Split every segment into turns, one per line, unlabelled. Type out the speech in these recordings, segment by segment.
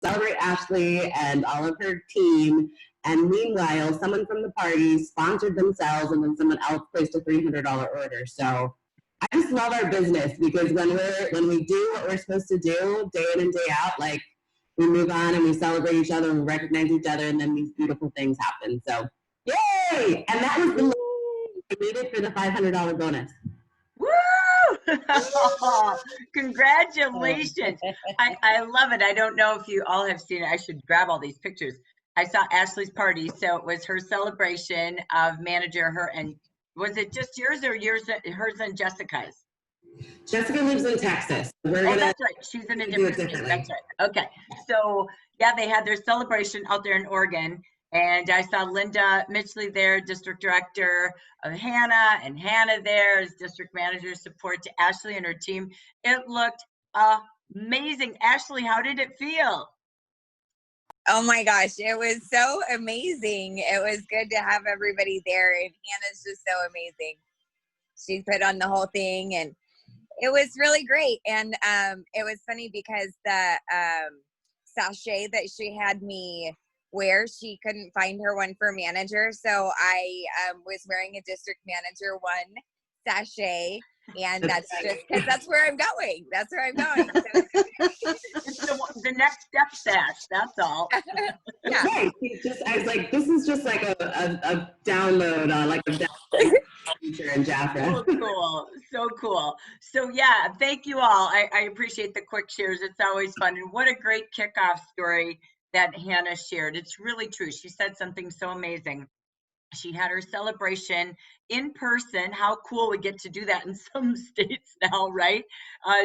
celebrate Ashley and all of her team. And meanwhile, someone from the party sponsored themselves, and then someone else placed a $300 order. So I just love our business because when we do what we're supposed to do day in and day out, like we move on and we celebrate each other and we recognize each other, and then these beautiful things happen. So yay! And that was the I needed for the $500 bonus.
Woo! Congratulations. I love it. I don't know if you all have seen it. I should grab all these pictures. I saw Ashley's party. So it was her celebration of manager, her, and was it just yours or hers and Jessica's?
Jessica lives in Texas.
That's right. She's in a different state. That's right. Okay. So yeah, they had their celebration out there in Oregon. And I saw Linda Mitchley there, district director of Hannah, and Hannah there as district manager support to Ashley and her team. It looked amazing. Ashley, how did it feel?
Oh my gosh, it was so amazing. It was good to have everybody there, and Hannah's just so amazing. She put on the whole thing, and it was really great. And it was funny because the sachet that she had me wear, she couldn't find her one for manager, so I was wearing a district manager one sachet, and that's just because that's where I'm going. That's where I'm going. So.
It's the next step sash. That's all.
Yeah.
Right. I was like, this is just like a download, like a download feature in Jaffa.
So cool. So cool. So yeah, thank you all. I appreciate the quick shares. It's always fun. And what a great kickoff story that Hannah shared. It's really true. She said something so amazing. She had her celebration in person. How cool we get to do that in some states now, right?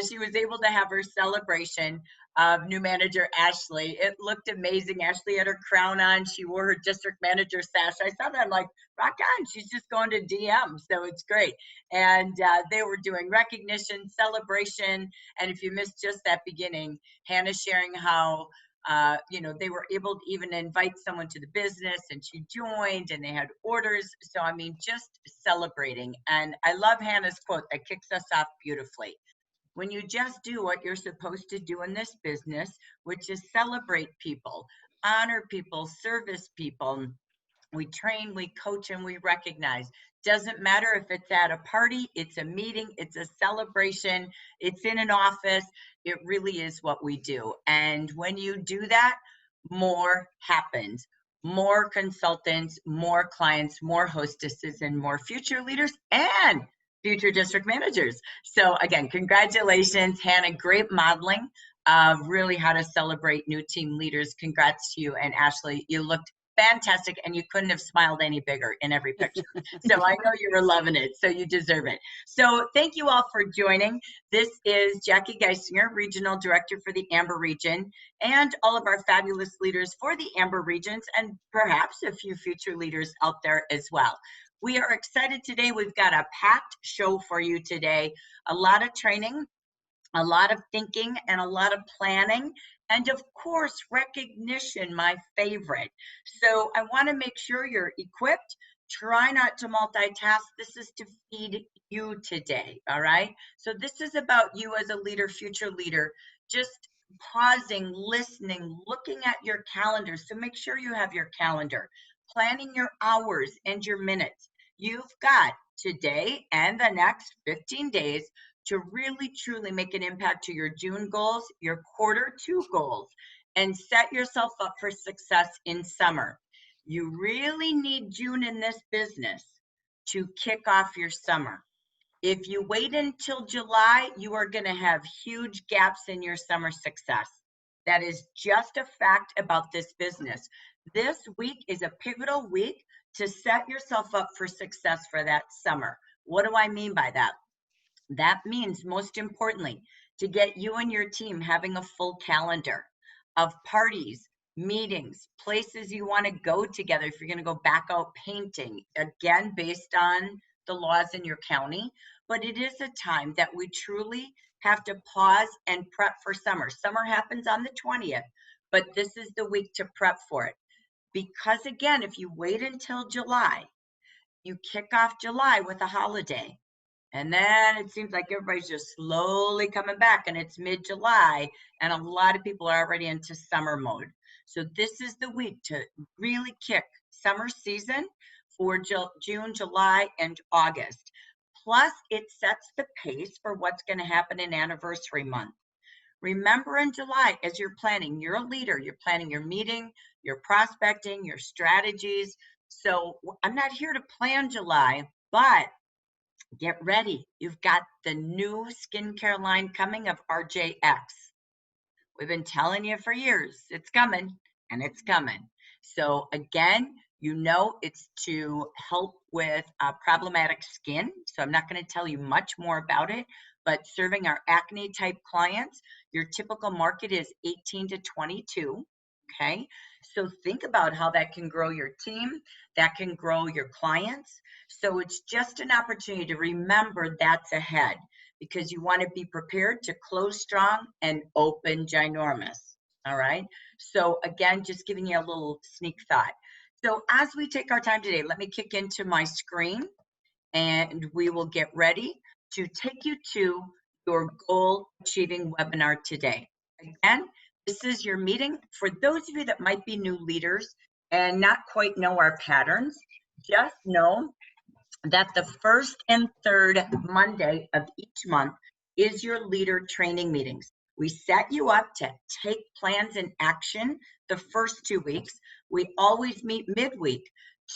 She was able to have her celebration of new manager Ashley. It looked amazing. Ashley had her crown on. She wore her district manager sash. I saw that. I'm like, rock on. She's just going to DM. So it's great. And they were doing recognition, celebration. And if you missed just that beginning, Hannah sharing how they were able to even invite someone to the business, and she joined, and they had orders. So, I mean, just celebrating. And I love Hannah's quote that kicks us off beautifully. When you just do what you're supposed to do in this business, which is celebrate people, honor people, service people, we train, we coach, and we recognize. Doesn't matter if it's at a party, it's a meeting, it's a celebration, it's in an office. It really is what we do. And when you do that, more happens. More consultants, more clients, more hostesses, and more future leaders and future district managers. So again, congratulations, Hannah. Great modeling of really how to celebrate new team leaders. Congrats to you. And Ashley, you looked fantastic, and you couldn't have smiled any bigger in every picture. So I know you were loving it, so you deserve it. So thank you all for joining. This is Jackie Geisinger, Regional Director for the Amber Region, and all of our fabulous leaders for the Amber Regions, and perhaps a few future leaders out there as well. We are excited today. We've got a packed show for you today. A lot of training, a lot of thinking, and a lot of planning. And of course, recognition, my favorite. So I want to make sure you're equipped. Try not to multitask. This is to feed you today, all right? So this is about you as a leader, future leader, just pausing, listening, looking at your calendar. So make sure you have your calendar, planning your hours and your minutes. You've got today and the next 15 days to really, truly make an impact to your June goals, your Q2 goals, and set yourself up for success in summer. You really need June in this business to kick off your summer. If you wait until July, you are going to have huge gaps in your summer success. That is just a fact about this business. This week is a pivotal week to set yourself up for success for that summer. What do I mean by that? That means, most importantly, to get you and your team having a full calendar of parties, meetings, places you want to go together. If you're going to go back out painting, again, based on the laws in your county. But it is a time that we truly have to pause and prep for summer. Summer happens on the 20th, but this is the week to prep for it. Because again, if you wait until July, you kick off July with a holiday. And then it seems like everybody's just slowly coming back, and it's mid-July, and a lot of people are already into summer mode. So this is the week to really kick summer season for June, July, and August. Plus, it sets the pace for what's going to happen in anniversary month. Remember, in July, as you're planning, you're a leader, you're planning your meeting, your prospecting, your strategies. So I'm not here to plan July, but get ready. You've got the new skincare line coming of RJX. We've been telling you for years, it's coming, and it's coming. So again, it's to help with problematic skin. So I'm not going to tell you much more about it, but serving our acne type clients, your typical market is 18 to 22. Okay. So think about how that can grow your team, that can grow your clients. So it's just an opportunity to remember that's ahead, because you want to be prepared to close strong and open ginormous. All right. So again, just giving you a little sneak thought. So as we take our time today, let me kick into my screen and we will get ready to take you to your goal achieving webinar today. Again, this is your meeting. For those of you that might be new leaders and not quite know our patterns, just know that the first and third Monday of each month is your leader training meetings. We set you up to take plans in action the first 2 weeks. We always meet midweek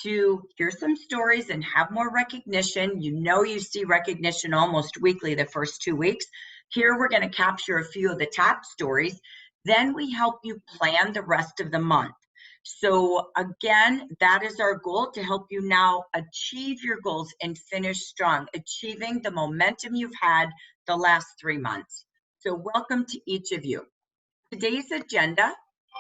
to hear some stories and have more recognition. You see recognition almost weekly the first 2 weeks. Here we're going to capture a few of the top stories. Then we help you plan the rest of the month. So again, that is our goal, to help you now achieve your goals and finish strong, achieving the momentum you've had the last 3 months. So welcome to each of you. Today's agenda,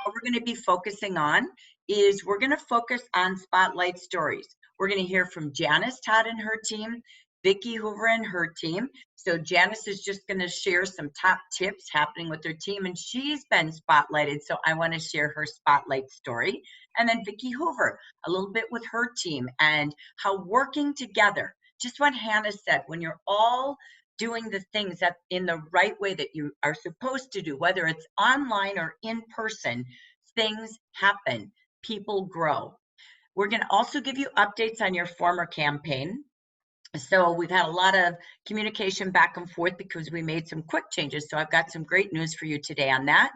what we're going to be focusing on is we're going to focus on spotlight stories. We're going to hear from Janice Todd and her team, Vicki Hoover and her team. So Janice is just going to share some top tips happening with her team, and she's been spotlighted, so I want to share her spotlight story. And then Vicki Hoover, a little bit with her team and how working together, just what Hannah said, when you're all doing the things that in the right way that you are supposed to do, whether it's online or in person, things happen, people grow. We're going to also give you updates on your former campaign. So we've had a lot of communication back and forth because we made some quick changes. So I've got some great news for you today on that.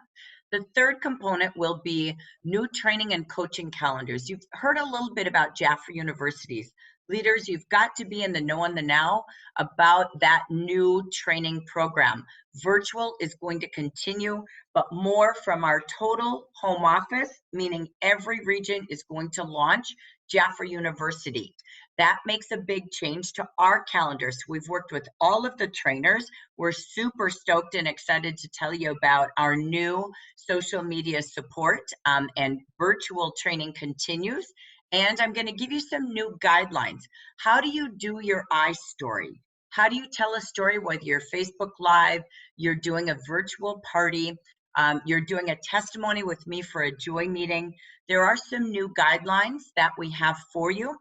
The third component will be new training and coaching calendars. You've heard a little bit about Jaffrey Universities. Leaders, you've got to be in the know and the now about that new training program. Virtual is going to continue, but more from our total home office, meaning every region is going to launch Jaffrey University. That makes a big change to our calendars. We've worked with all of the trainers. We're super stoked and excited to tell you about our new social media support, and virtual training continues. And I'm going to give you some new guidelines. How do you do your iStory? How do you tell a story, whether you're Facebook Live, you're doing a virtual party, you're doing a testimony with me for a joy meeting? There are some new guidelines that we have for you.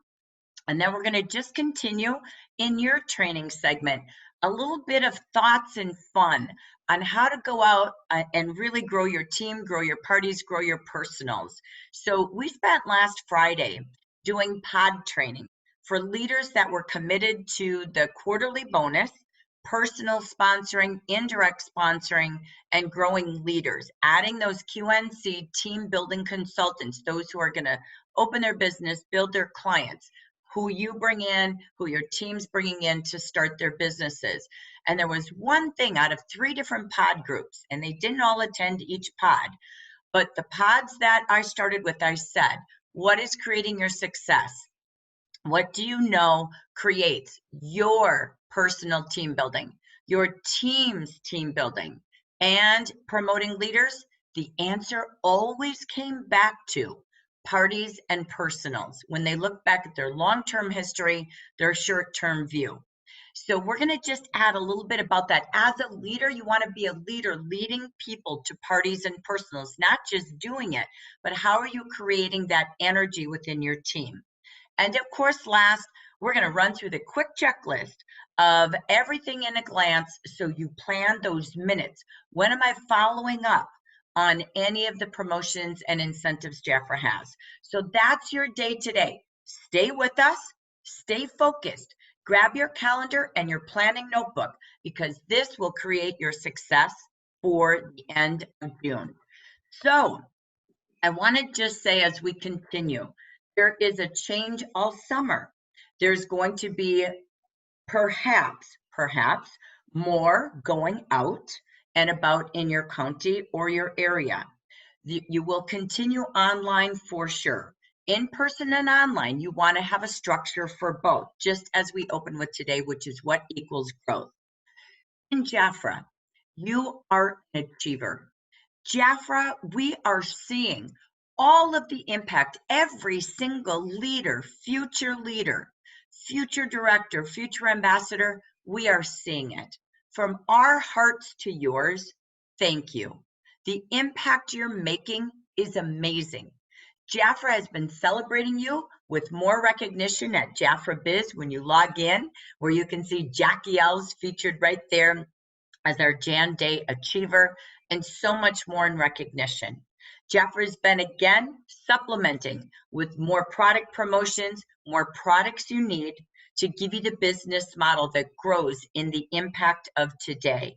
And then we're going to just continue in your training segment, a little bit of thoughts and fun on how to go out and really grow your team, grow your parties, grow your personals. So we spent last Friday doing pod training for leaders that were committed to the quarterly bonus, personal sponsoring, indirect sponsoring, and growing leaders, adding those QNC team building consultants, those who are going to open their business, build their clients, who you bring in, who your team's bringing in to start their businesses. And there was one thing out of 3 different pod groups, and they didn't all attend each pod, but the pods that I started with, I said, what is creating your success? What do you know creates your personal team building, your team's team building, and promoting leaders? The answer always came back to parties and personals when they look back at their long-term history, their short-term view. So we're going to just add a little bit about that. As a leader, you want to be a leader leading people to parties and personals, not just doing it, but how are you creating that energy within your team? And of course, last, we're going to run through the quick checklist of everything in a glance, so you plan those minutes. When am I following up on any of the promotions and incentives Jafra has? So that's your day today. Stay with us, stay focused. Grab your calendar and your planning notebook, because this will create your success for the end of June. So I want to just say, as we continue, there is a change all summer. There's going to be perhaps more going out and about in your county or your area. You will continue online for sure. In person and online, you want to have a structure for both, just as we open with today, which is what equals growth. In Jafra, you are an achiever. Jafra, we are seeing all of the impact, every single leader, future director, future ambassador, we are seeing it. From our hearts to yours, thank you. The impact you're making is amazing. Jafra has been celebrating you with more recognition at Jafra Biz when you log in, where you can see Jackie L's featured right there as our Jan Day Achiever, and so much more in recognition. Jafra has been again supplementing with more product promotions, more products you need to give you the business model that grows in the impact of today.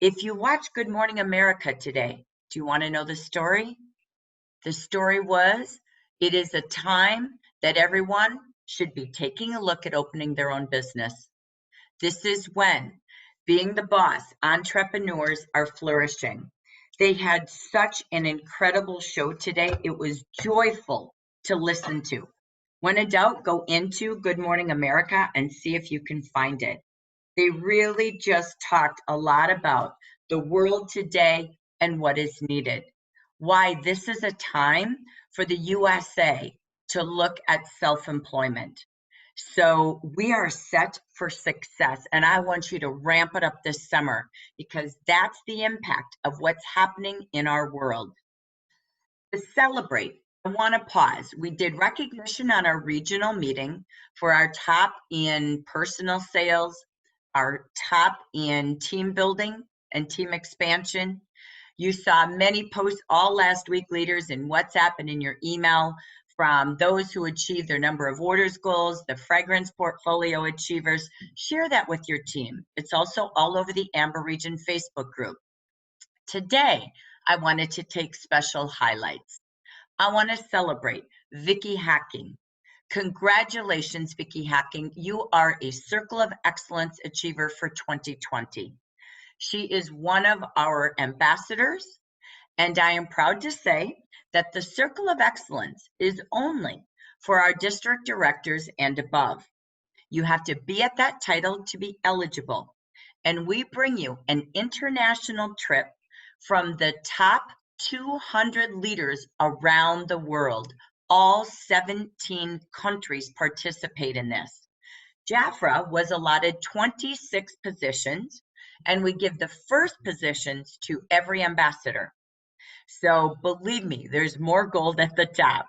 If you watch Good Morning America today, do you want to know the story? The story was, it is a time that everyone should be taking a look at opening their own business. This is when, being the boss, entrepreneurs are flourishing. They had such an incredible show today. It was joyful to listen to. When in doubt, go into Good Morning America and see if you can find it. They really just talked a lot about the world today and what is needed. Why this is a time for the USA to look at self-employment. So we are set for success, and I want you to ramp it up this summer, because that's the impact of what's happening in our world. To celebrate, I want to pause. We did recognition on our regional meeting for our top in personal sales, our top in team building and team expansion. You saw many posts all last week, leaders, in WhatsApp and in your email, from those who achieved their number of orders goals, the fragrance portfolio achievers. Share that with your team. It's also all over the Amber Region Facebook group. Today, I wanted to take special highlights. I want to celebrate Vicki Hacking. Congratulations, Vicki Hacking. You are a Circle of Excellence Achiever for 2020. She is one of our ambassadors, and I am proud to say that the Circle of Excellence is only for our district directors and above. You have to be at that title to be eligible. And we bring you an international trip from the top 200 leaders around the world. All 17 countries participate in this. Jafra was allotted 26 positions, and we give the first positions to every ambassador. So believe me, there's more gold at the top.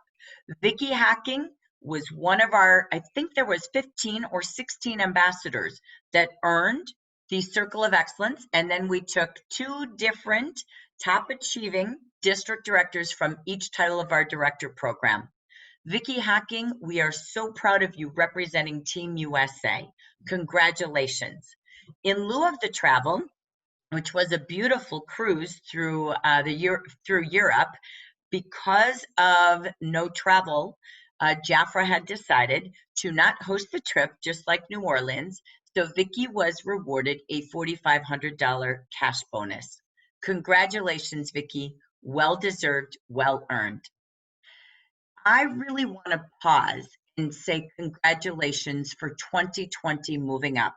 Vicki Hacking was one of our, I think there was 15 or 16 ambassadors that earned the Circle of Excellence. And then we took 2 different top achieving district directors from each title of our director program. Vicki Hacking, we are so proud of you representing Team USA. Congratulations. In lieu of the travel, which was a beautiful cruise through Europe, because of no travel, Jafra had decided to not host the trip, just like New Orleans. So Vicki was rewarded a $4,500 cash bonus. Congratulations, Vicki. Well deserved, well earned. I really want to pause and say congratulations for 2020 moving up.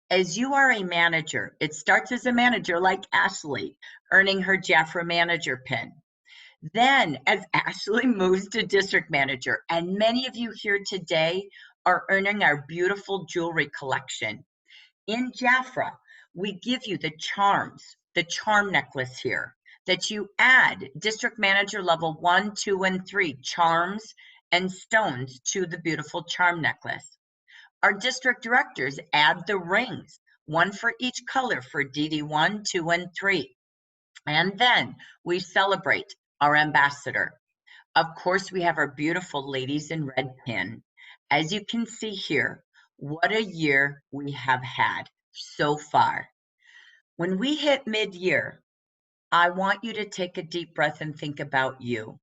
As you are a manager, it starts as a manager like Ashley, earning her Jafra manager pin. Then as Ashley moves to district manager, and many of you here today are earning our beautiful jewelry collection. In Jafra, we give you the charms, the charm necklace here, that you add district manager level 1, 2, and 3 charms and stones to the beautiful charm necklace. Our district directors add the rings, one for each color for DD1, 2, and 3. And then we celebrate our ambassador. Of course, we have our beautiful ladies in red pin. As you can see here, what a year we have had so far. When we hit mid-year, I want you to take a deep breath and think about you.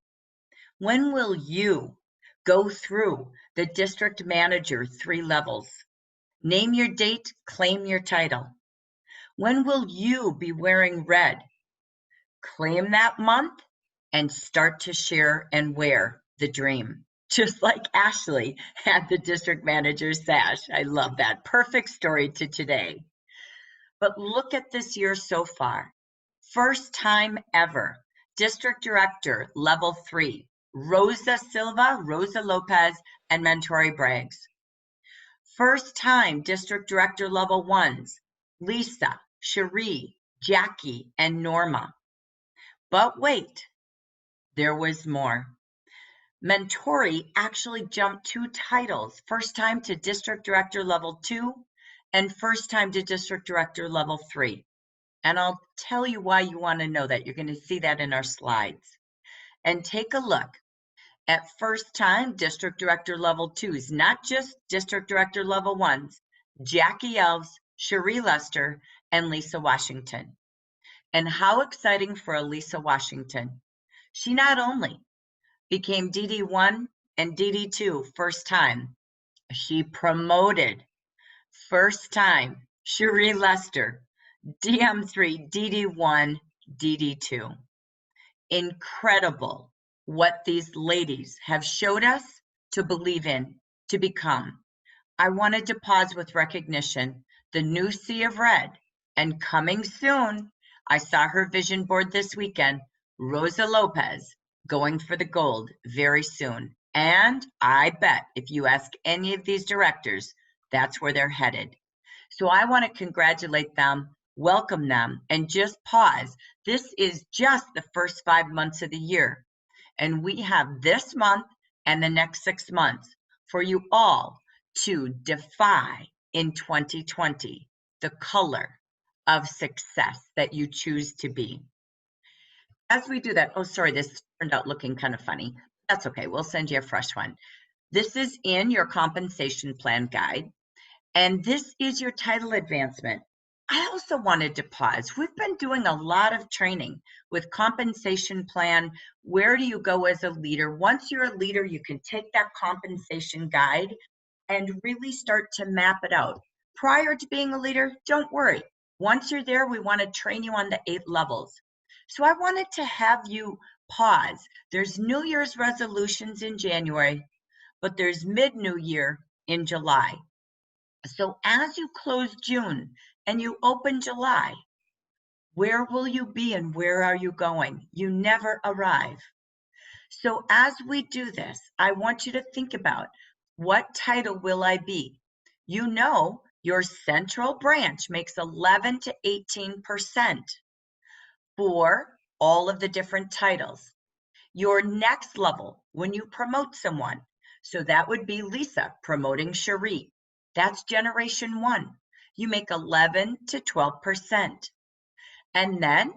When will you go through the district manager 3 levels? Name your date, claim your title. When will you be wearing red? Claim that month and start to share and wear the dream. Just like Ashley had the district manager sash. I love that. Perfect story to today. But look at this year so far. First time ever, district director level 3, Rosa Silva, Rosa Lopez, and Mentori Braggs. First time district director level 1s, Lisa, Cherie, Jackie, and Norma. But wait, there was more. Mentori actually jumped 2 titles, first time to district director level 2 and first time to district director level 3. And I'll tell you why you want to know that. You're going to see that in our slides. And take a look at first time district director level 2s, not just district director level 1s, Jackie Elves, Cherie Lester, and Lisa Washington. And how exciting for Lisa Washington. She not only became DD1 and DD2 first time, she promoted first time Cherie Lester, DM3, DD1, DD2. Incredible what these ladies have showed us to believe in, to become. I wanted to pause with recognition, the new Sea of Red, and coming soon, I saw her vision board this weekend, Rosa Lopez, going for the gold very soon. And I bet if you ask any of these directors, that's where they're headed. So I want to congratulate them, welcome them, and just pause. This is just the first 5 months of the year. And we have this month and the next 6 months for you all to defy in 2020 the color of success that you choose to be. As we do that, oh, sorry, this turned out looking kind of funny. That's okay, we'll send you a fresh one. This is in your compensation plan guide, and this is your title advancement. I also wanted to pause. We've been doing a lot of training with compensation plan. Where do you go as a leader? Once you're a leader, you can take that compensation guide and really start to map it out. Prior to being a leader, don't worry. Once you're there, we want to train you on the 8 levels. So I wanted to have you pause. There's New Year's resolutions in January, but there's mid-New Year in July. So as you close June and you open July, where will you be and where are you going? You never arrive. So as we do this, I want you to think about, what title will I be? You know, your central branch makes 11 to 18% for all of the different titles. Your next level, when you promote someone, so that would be Lisa promoting Cherie. That's generation 1. You make 11 to 12%. And then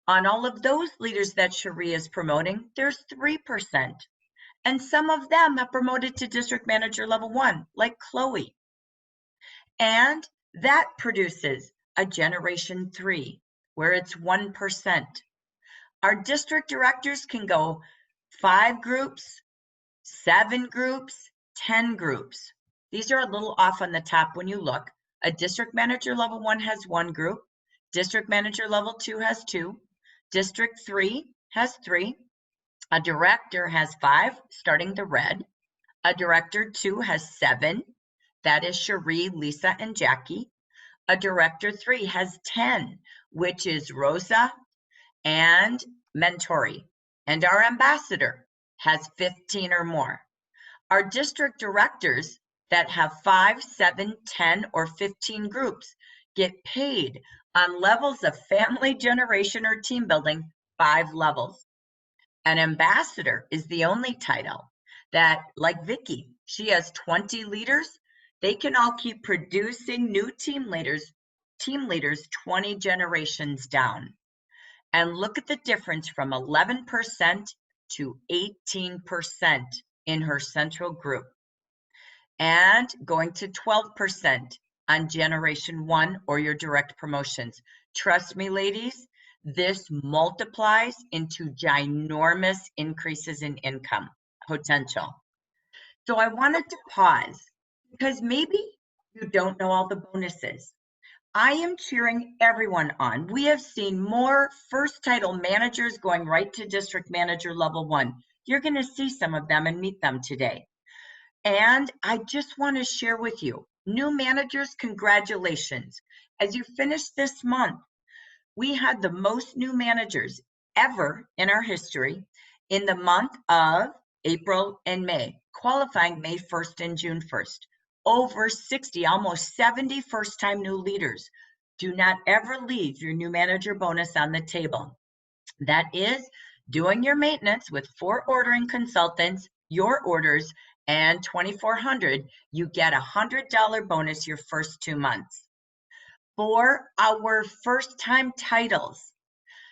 on all of those leaders that Cherie is promoting, there's 3%. And some of them have promoted to district manager level 1, like Chloe. And that produces a generation 3, where it's 1%. Our district directors can go 5 groups, 7 groups, 10 groups. These are a little off on the top when you look. A district manager level 1 has 1 group. District manager level 2 has 2. District 3 has 3. A director has 5, starting the red. A director 2 has 7. That is Cherie, Lisa, and Jackie. A director 3 has 10, which is Rosa and Mentori. And our ambassador has 15 or more. Our district directors that have 5, 7, 10, or 15 groups get paid on levels of family, generation, or team building, 5 levels. An ambassador is the only title that, like Vicki, she has 20 leaders. They can all keep producing new team leaders 20 generations down. And look at the difference from 11% to 18% in her central group, and going to 12% on generation 1 or your direct promotions. Trust me, ladies, this multiplies into ginormous increases in income potential. So I wanted to pause because maybe you don't know all the bonuses. I am cheering everyone on. We have seen more first title managers going right to district manager level 1. You're going to see some of them and meet them today. And I just want to share with you, new managers, congratulations. As you finish this month, we had the most new managers ever in our history in the month of April and May, qualifying May 1st and June 1st. Over 60, almost 70 first-time new leaders. Do not ever leave your new manager bonus on the table. That is doing your maintenance with 4 ordering consultants, your orders, and 2,400, you get a $100 bonus your first 2 months. For our first-time titles,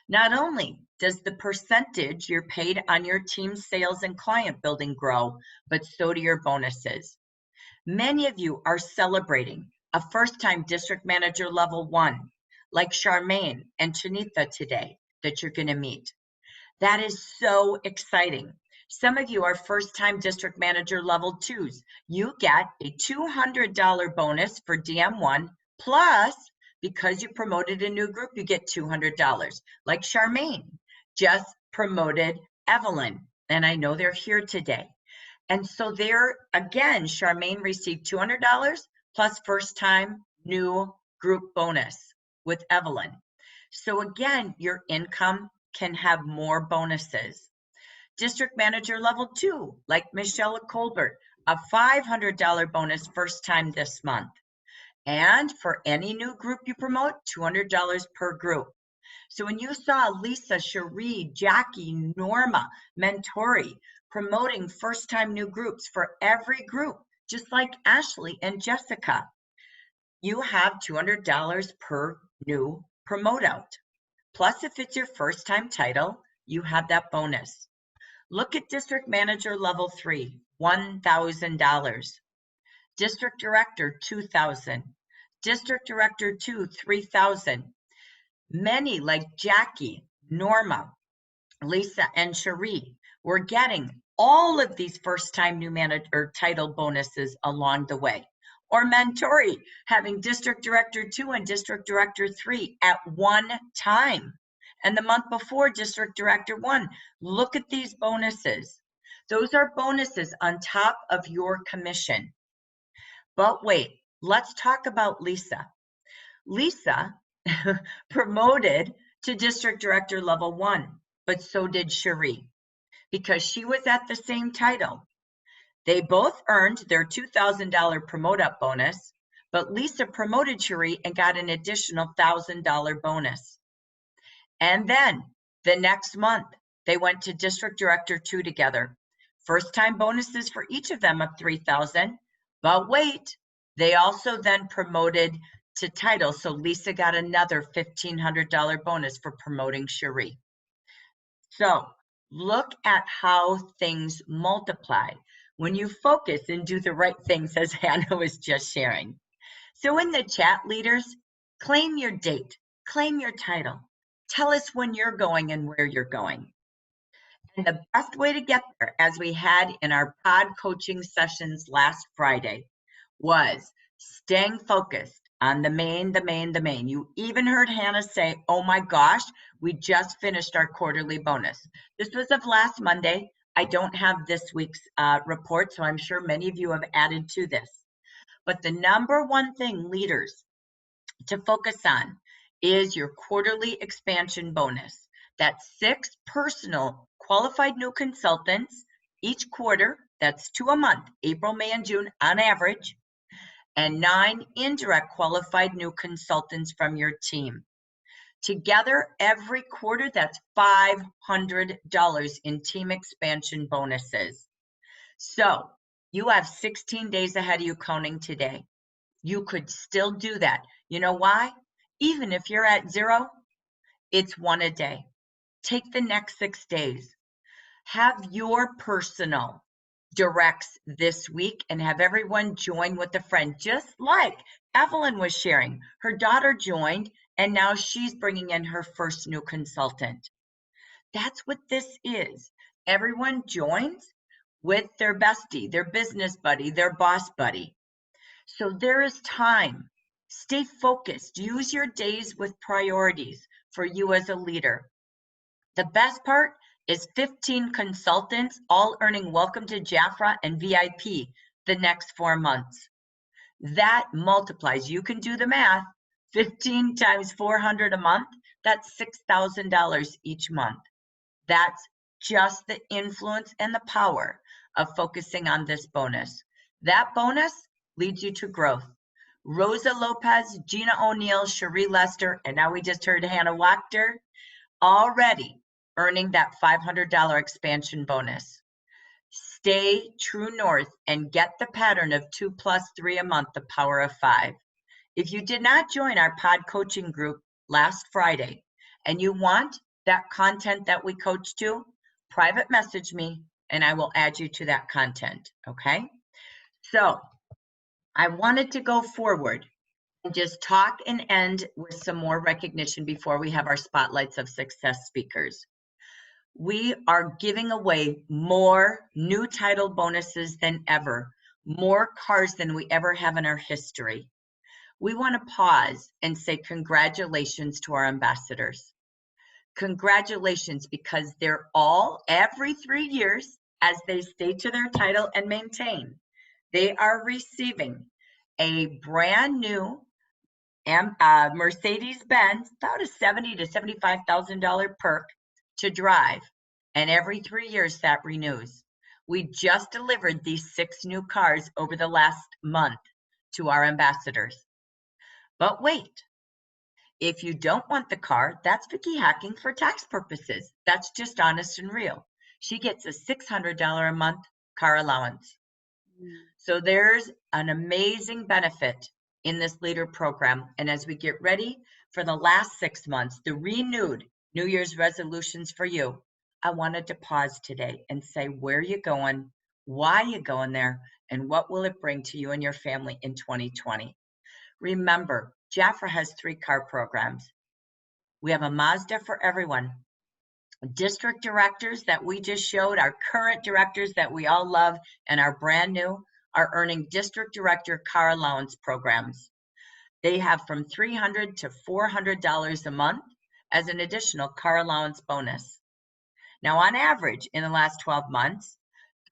not only does the percentage you're paid on your team's sales and client building grow, but so do your bonuses. Many of you are celebrating a first-time district manager level 1, like Charmaine and Chanitha today, that you're going to meet. That is so exciting. Some of you are first-time district manager level 2s. You get a $200 bonus for DM1, plus, because you promoted a new group, you get $200. Like Charmaine just promoted Evelyn, and I know they're here today. And so there, again, Charmaine received $200 plus first-time new group bonus with Evelyn. So again, your income can have more bonuses. District manager level 2, like Michelle Colbert, a $500 bonus first time this month. And for any new group you promote, $200 per group. So when you saw Lisa, Cherie, Jackie, Norma, Mentori promoting first-time new groups for every group, just like Ashley and Jessica, you have $200 per new promote out. Plus, if it's your first-time title, you have that bonus. Look at district manager level 3, $1,000. District director, $2,000. District director 2, $3,000. Many like Jackie, Norma, Lisa, and Cherie were getting all of these first-time new manager title bonuses along the way. Or Mentori having district director 2 and district director 3 at one time. And the month before, district director 1. Look at these bonuses. Those are bonuses on top of your commission. But wait, let's talk about Lisa. Lisa promoted to district director level 1, but so did Cherie, because she was at the same title. They both earned their $2,000 promote up bonus, but Lisa promoted Cherie and got an additional $1,000 bonus. And then the next month, they went to district director 2 together. First time bonuses for each of them of $3,000, but wait, they also then promoted to title. So Lisa got another $1,500 bonus for promoting Cherie. So look at how things multiply when you focus and do the right things, as Hannah was just sharing. So in the chat, leaders, claim your date, claim your title. Tell us when you're going and where you're going. And the best way to get there, as we had in our pod coaching sessions last Friday, was staying focused on the main. You even heard Hannah say, oh my gosh, we just finished our quarterly bonus. This was of last Monday. I don't have this week's report, so I'm sure many of you have added to this. But the number one thing, leaders, to focus on is your quarterly expansion bonus. That's 6 personal qualified new consultants each quarter. That's 2 a month, April, May, and June on average, and 9 indirect qualified new consultants from your team. Together, every quarter, that's $500 in team expansion bonuses. So You have 16 days ahead of you counting today. You could still do that. You know why? Even if you're at 0, it's 1 a day. Take the next 6 days. Have your personal directs this week and have everyone join with a friend, just like Evelyn was sharing. Her daughter joined, and now she's bringing in her first new consultant. That's what this is. Everyone joins with their bestie, their business buddy, their boss buddy. So there is time. Stay focused. Use your days with priorities for you as a leader. The best part is 15 consultants all earning Welcome to Jafra and VIP the next 4 months. That multiplies. You can do the math. 15 times 400 a month, that's $6,000 each month. That's just the influence and the power of focusing on this bonus. That bonus leads you to growth. Rosa Lopez, Gina O'Neill, Cherie Lester, and now we just heard Hannah Wachter already earning that $500 expansion bonus. Stay true north and get the pattern of 2 plus 3 a month, the power of 5. If you did not join our pod coaching group last Friday and you want that content that we coach to, private message me and I will add you to that content, okay? So I wanted to go forward and just talk and end with some more recognition before we have our spotlights of success speakers. We are giving away more new title bonuses than ever, more cars than we ever have in our history. We want to pause and say congratulations to our ambassadors. Congratulations, because they're all, every 3 years, as they stay to their title and maintain, they are receiving a brand new Mercedes-Benz, about a $70,000 to $75,000 perk to drive. And every 3 years that renews. We just delivered these 6 new cars over the last month to our ambassadors. But wait, if you don't want the car, that's Vicky hacking for tax purposes. That's just honest and real. She gets a $600 a month car allowance. So there's an amazing benefit in this leader program. And as we get ready for the last 6 months, the renewed New Year's resolutions for you, I wanted to pause today and say, where are you going? Why are you going there? And what will it bring to you and your family in 2020? Remember, Jafra has 3 car programs. We have a Mazda for everyone. District directors that we just showed, our current directors that we all love and are brand new, are earning district director car allowance programs. They have from $300 to $400 a month as an additional car allowance bonus. Now, on average, in the last 12 months,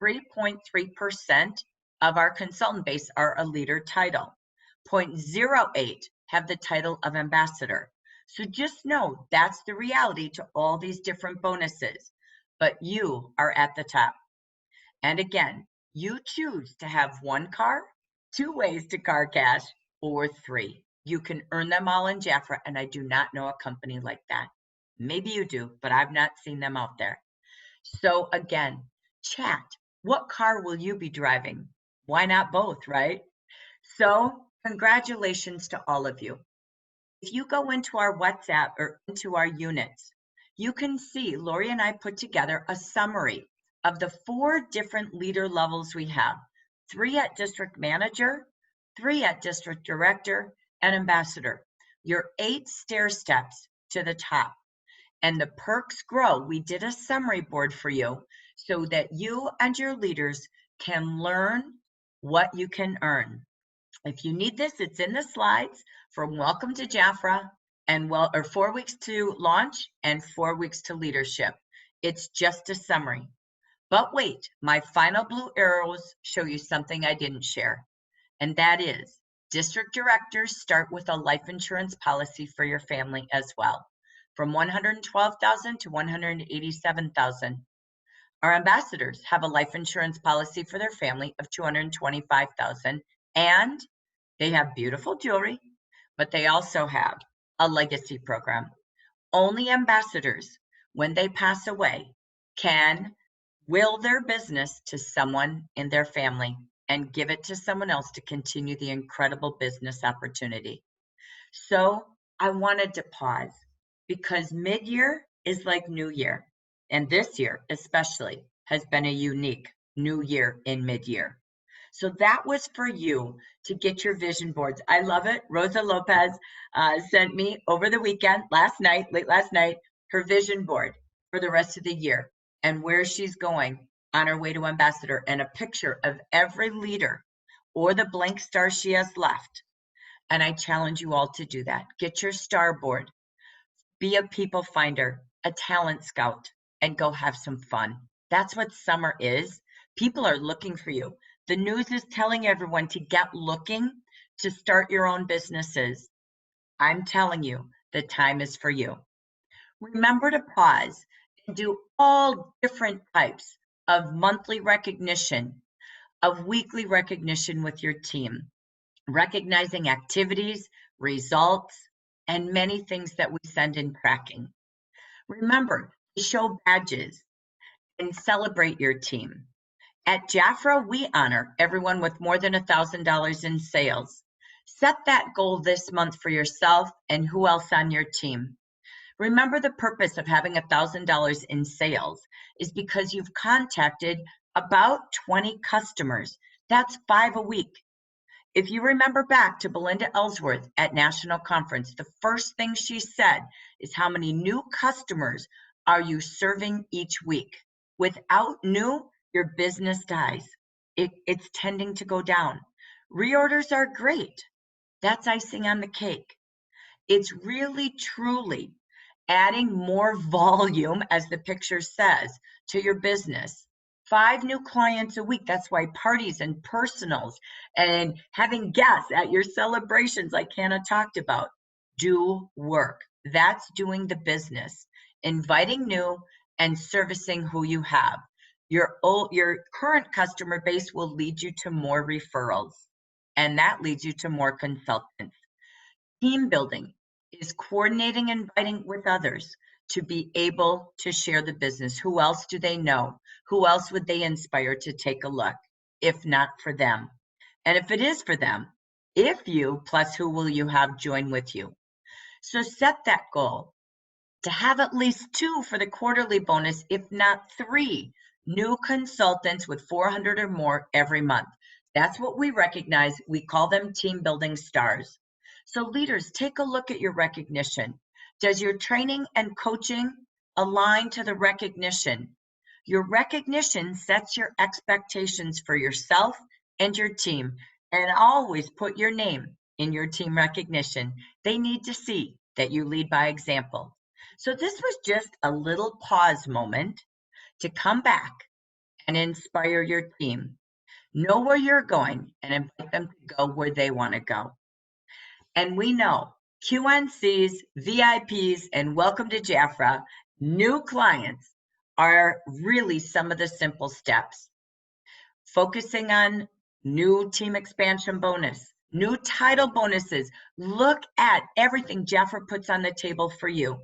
3.3% of our consultant base are a leader title. 0.08 have the title of ambassador. So just know that's the reality to all these different bonuses, but you are at the top. And again, you choose to have 1 car, 2 ways to car cash, or 3. You can earn them all in Jafra, and I do not know a company like that. Maybe you do, but I've not seen them out there. So again, chat. What car will you be driving? Why not both, right? So congratulations to all of you. If you go into our WhatsApp or into our units, you can see Lori and I put together a summary of the 4 different leader levels we have. 3 at district manager, 3 at district director, and ambassador. Your 8 stair steps to the top. And the perks grow. We did a summary board for you so that you and your leaders can learn what you can earn. If you need this, it's in the slides from Welcome to Jafra and 4 weeks to launch and 4 weeks to leadership. It's just a summary. But wait, my final blue arrows show you something I didn't share. And that is district directors start with a life insurance policy for your family as well, from $112,000 to $187,000. Our ambassadors have a life insurance policy for their family of $225,000, and they have beautiful jewelry, but they also have a legacy program. Only ambassadors, when they pass away, can will their business to someone in their family. and give it to someone else to continue the incredible business opportunity. So I wanted to pause because mid-year is like New Year. And this year, especially, has been a unique new year in mid-year. So that was for you to get your vision boards. I love it. Rosa Lopez sent me over the weekend, late last night, her vision board for the rest of the year and where she's going on her way to ambassador, and a picture of every leader or the blank star she has left. And I challenge you all to do that. Get your star board, be a people finder, a talent scout, and go have some fun. That's what summer is. People are looking for you. The news is telling everyone to get looking to start your own businesses. I'm telling you, the time is for you. Remember to pause and do all different types of monthly recognition, of weekly recognition with your team, recognizing activities, results, and many things that we send in tracking. Remember to show badges and celebrate your team. At Jafra, we honor everyone with more than $1,000 in sales. Set that goal this month for yourself and who else on your team. Remember, the purpose of having $1,000 in sales is because you've contacted about 20 customers. That's 5 a week. If you remember back to Belinda Ellsworth at National Conference, the first thing she said is, how many new customers are you serving each week? Without new, your business dies. It's tending to go down. Reorders are great. That's icing on the cake. It's really, truly adding more volume, as the picture says, to your business. 5 new clients a week. That's why parties and personals and having guests at your celebrations, like Hannah talked about, do work. That's doing the business, inviting new and servicing who you have. Your current customer base will lead you to more referrals, and that leads you to more consultants. Team building is coordinating and inviting with others to be able to share the business. Who else do they know? Who else would they inspire to take a look, if not for them? And if it is for them, if you plus who will you have join with you? So set that goal to have at least 2 for the quarterly bonus, if not 3 new consultants with 400 or more every month. That's what we recognize. We call them team building stars. So leaders, take a look at your recognition. Does your training and coaching align to the recognition? Your recognition sets your expectations for yourself and your team, and always put your name in your team recognition. They need to see that you lead by example. So this was just a little pause moment to come back and inspire your team. Know where you're going and invite them to go where they want to go. And we know QNCs, VIPs, and welcome to Jafra, new clients are really some of the simple steps. Focusing on new team expansion bonus, new title bonuses. Look at everything Jafra puts on the table for you.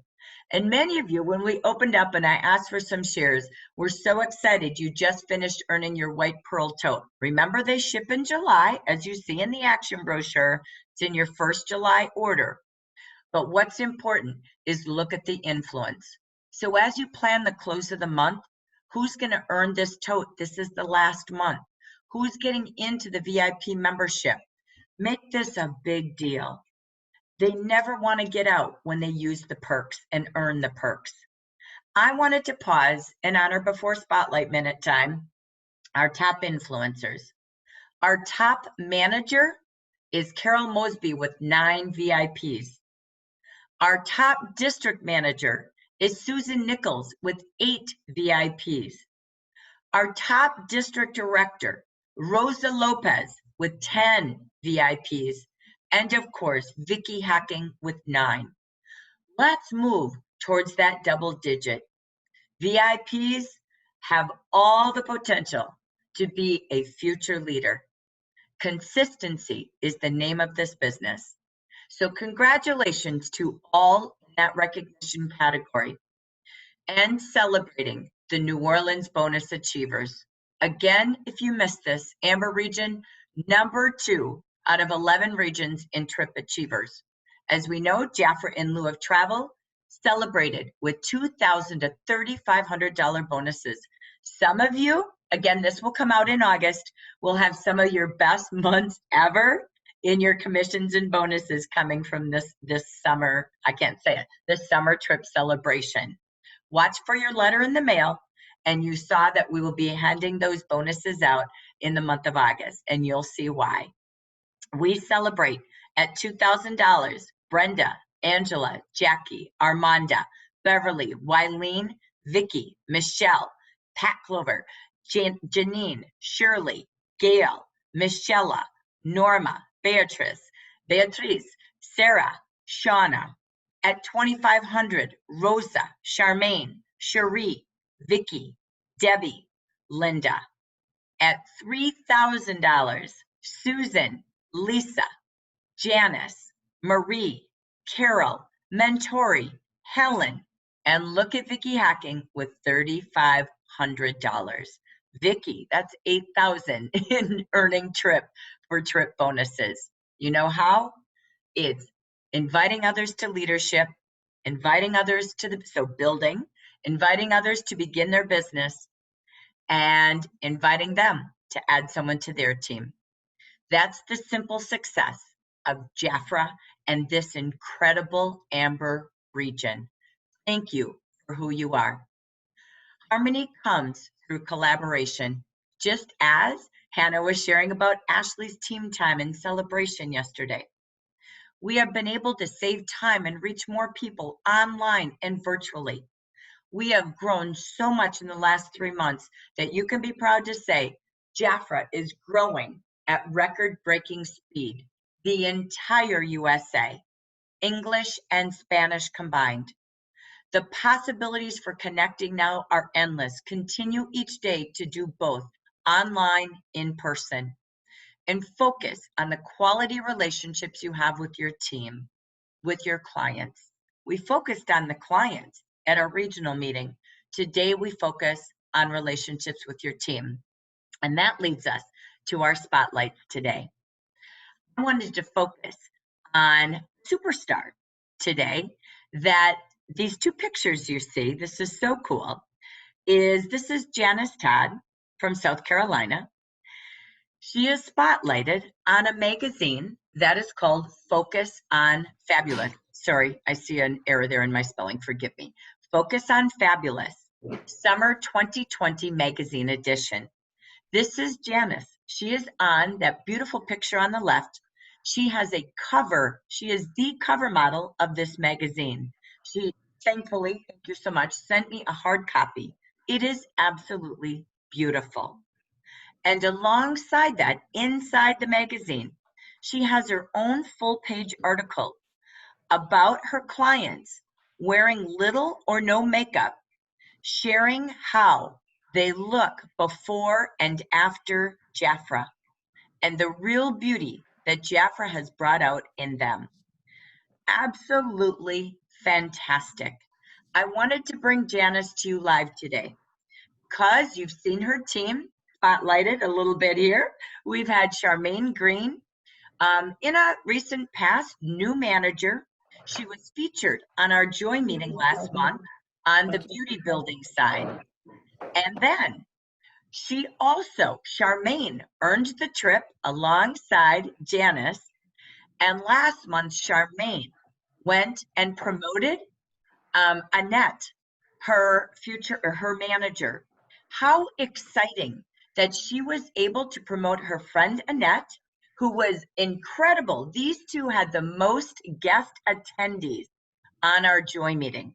And many of you, when we opened up and I asked for some shares, were so excited you just finished earning your white pearl tote. Remember, they ship in July, as you see in the action brochure. It's in your first July order. But what's important is look at the influence. So as you plan the close of the month, who's going to earn this tote? This is the last month. Who's getting into the VIP membership? Make this a big deal. They never want to get out when they use the perks and earn the perks. I wanted to pause and honor, before Spotlight Minute time, our top influencers. Our top manager is Carol Mosby with 9 VIPs. Our top district manager is Susan Nichols with 8 VIPs. Our top district director, Rosa Lopez, with 10 VIPs. And of course, Vicki Hacking with 9. Let's move towards that double digit. VIPs have all the potential to be a future leader. Consistency is the name of this business. So congratulations to all in that recognition category, and celebrating the New Orleans bonus achievers. Again, if you missed this, Amber region, number 2 out of 11 regions in Trip Achievers. As we know, Jafra, in lieu of travel, celebrated with $2,000 to $3,500 bonuses. Some of you, again, this will come out in August, will have some of your best months ever in your commissions and bonuses coming from this summer, I can't say it, this summer trip celebration. Watch for your letter in the mail, and you saw that we will be handing those bonuses out in the month of August, and you'll see why. We celebrate at $2,000, Brenda, Angela, Jackie, Armanda, Beverly, Wileen, Vicky, Michelle, Pat Clover, Janine, Shirley, Gail, Michella, Norma, Beatrice, Sarah, Shauna. At $2,500, Rosa, Charmaine, Cherie, Vicky, Debbie, Linda. At $3,000, Susan, Lisa, Janice, Marie, Carol, Mentori, Helen, and look at Vicky Hacking with $3,500. Vicky, that's $8,000 in earning trip for trip bonuses. You know how? It's inviting others to leadership, inviting others to building, inviting others to begin their business, and inviting them to add someone to their team. That's the simple success of Jafra and this incredible Amber region. Thank you for who you are. Harmony comes through collaboration, just as Hannah was sharing about Ashley's team time and celebration yesterday. We have been able to save time and reach more people online and virtually. We have grown so much in the last 3 months that you can be proud to say Jafra is growing at record-breaking speed. The entire USA, English and Spanish combined. The possibilities for connecting now are endless. Continue each day to do both, online, in person, and focus on the quality relationships you have with your team, with your clients. We focused on the clients at our regional meeting. Today, we focus on relationships with your team. And that leads us to our spotlight today. I wanted to focus on Superstar today, that these 2 pictures you see, this is so cool, this is Janice Todd from South Carolina. She is spotlighted on a magazine that is called Focus on Fabulous. Sorry, I see an error there in my spelling, forgive me. Focus on Fabulous, Summer 2020 Magazine Edition. This is Janice. She is on that beautiful picture on the left. She has a cover. She is the cover model of this magazine. She thankfully, thank you so much, sent me a hard copy. It is absolutely beautiful. And alongside that, inside the magazine, she has her own full-page article about her clients wearing little or no makeup, sharing how they look before and after Jafra, and the real beauty that Jafra has brought out in them. Absolutely fantastic. I wanted to bring Janice to you live today because you've seen her team spotlighted a little bit here. We've had Charmaine Green, in a recent past, new manager. She was featured on our Joy meeting last month on the beauty building side. And then she also, Charmaine, earned the trip alongside Janice. And last month, Charmaine went and promoted Annette, her manager. How exciting that she was able to promote her friend Annette, who was incredible. These 2 had the most guest attendees on our Joy meeting.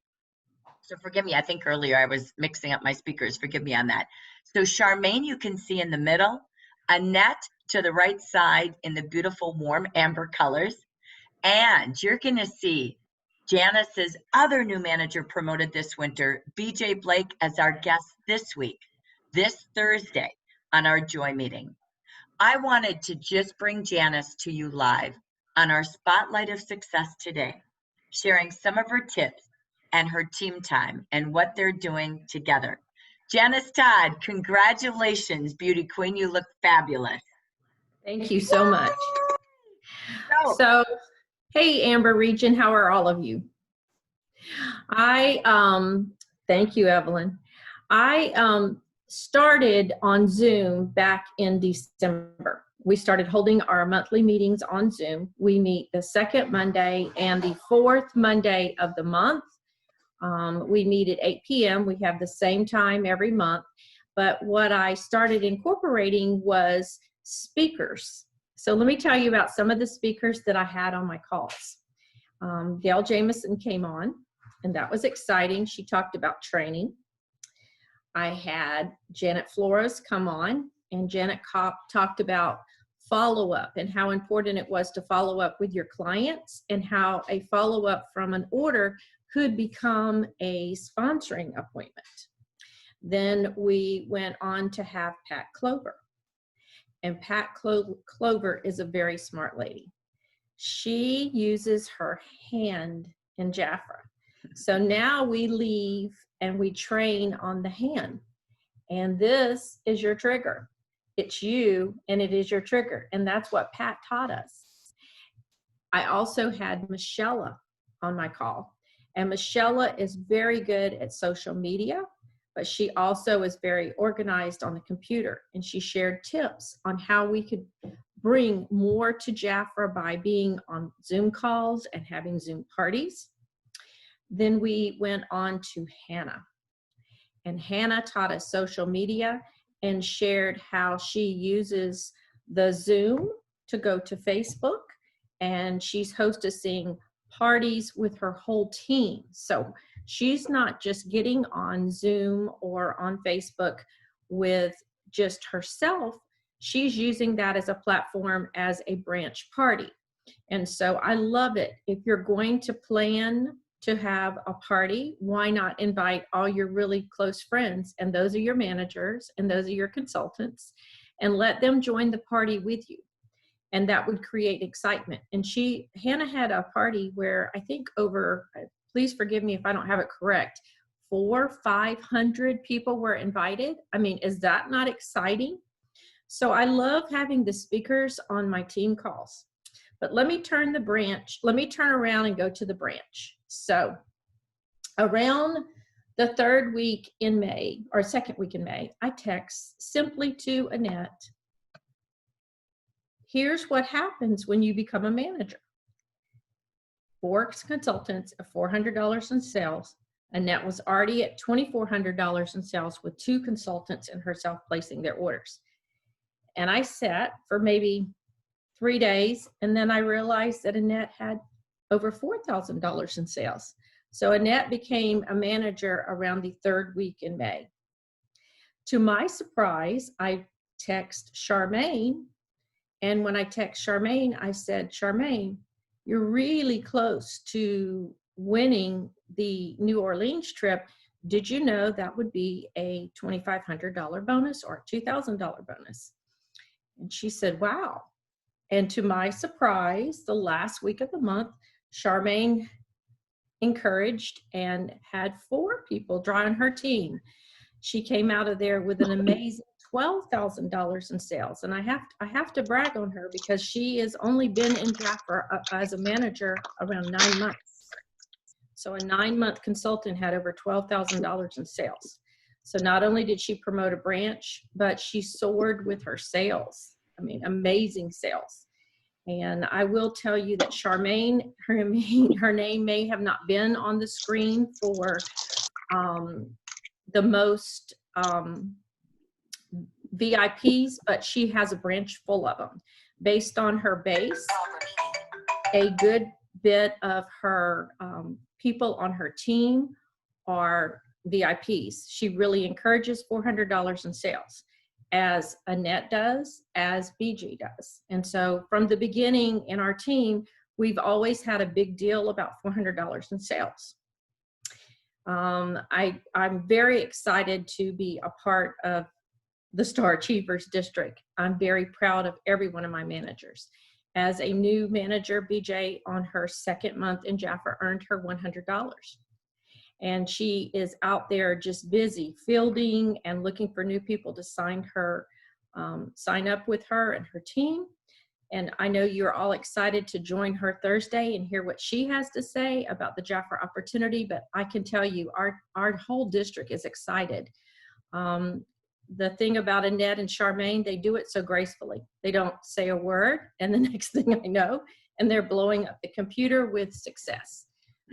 So forgive me, I think earlier I was mixing up my speakers. Forgive me on that. So Charmaine, you can see in the middle, Annette to the right side in the beautiful warm amber colors. And you're going to see Janice's other new manager promoted this winter, BJ Blake, as our guest this week, this Thursday on our Joy meeting. I wanted to just bring Janice to you live on our Spotlight of Success today, sharing some of her tips and her team time and what they're doing together. Janice Todd, congratulations, beauty queen. You look fabulous.
Thank you so much.
So,
So, hey, Amber Region, how are all of you? Thank you, Evelyn. I started on Zoom back in December. We started holding our monthly meetings on Zoom. We meet the second Monday and the fourth Monday of the month. We meet at 8 p.m. We have the same time every month. But what I started incorporating was speakers. So let me tell you about some of the speakers that I had on my calls. Gail Jamison came on, and that was exciting. She talked about training. I had Janet Flores come on, and Janet talked about follow-up and how important it was to follow up with your clients and how a follow-up from an order could become a sponsoring appointment. Then we went on to have Pat Clover. And Pat Clover is a very smart lady. She uses her hand in Jafra. So now we leave and we train on the hand. And this is your trigger. It's you and it is your trigger. And that's what Pat taught us. I also had Michelle on my call. And Michelle is very good at social media, but she also is very organized on the computer. And she shared tips on how we could bring more to Jafra by being on Zoom calls and having Zoom parties. Then we went on to Hannah. And Hannah taught us social media and shared how she uses the Zoom to go to Facebook. And she's hostessing parties with her whole team. So she's not just getting on Zoom or on Facebook with just herself. She's using that as a platform as a branch party. And so I love it. If you're going to plan to have a party, why not invite all your really close friends? And those are your managers and those are your consultants, and let them join the party with you. And that would create excitement. And Hannah had a party where I think over, please forgive me if I don't have it correct, 400 or 500 people were invited. I mean, is that not exciting? So I love having the speakers on my team calls. But let me turn around and go to the branch. So around the third week in May, or second week in May, I text simply to Annette, here's what happens when you become a manager. 4 consultants at $400 in sales. Annette was already at $2,400 in sales with 2 consultants and herself placing their orders. And I sat for maybe 3 days, and then I realized that Annette had over $4,000 in sales. So Annette became a manager around the third week in May. To my surprise, I text Charmaine. And when I text Charmaine, I said, Charmaine, you're really close to winning the New Orleans trip. Did you know that would be a $2,500 bonus or a $2,000 bonus? And she said, wow. And to my surprise, the last week of the month, Charmaine encouraged and had 4 people join her team. She came out of there with an amazing $12,000 in sales. And I have to brag on her because she has only been in Jafra as a manager around 9 months. So a 9-month consultant had over $12,000 in sales. So not only did she promote a branch, but she soared with her sales. I mean, amazing sales. And I will tell you that Charmaine, her name may have not been on the screen for the most VIPs, but she has a branch full of them. Based on her base, a good bit of her people on her team are VIPs. She really encourages $400 in sales, as Annette does, as BG does. And so from the beginning in our team, we've always had a big deal about $400 in sales. I'm very excited to be a part of the Star Achievers District. I'm very proud of every one of my managers. As a new manager, BJ on her second month in Jafra earned her $100. And she is out there just busy fielding and looking for new people to sign up with her and her team. And I know you're all excited to join her Thursday and hear what she has to say about the Jafra opportunity. But I can tell you, our whole district is excited. The thing about Annette and Charmaine, they do it so gracefully. They don't say a word, and the next thing I know, and they're blowing up the computer with success.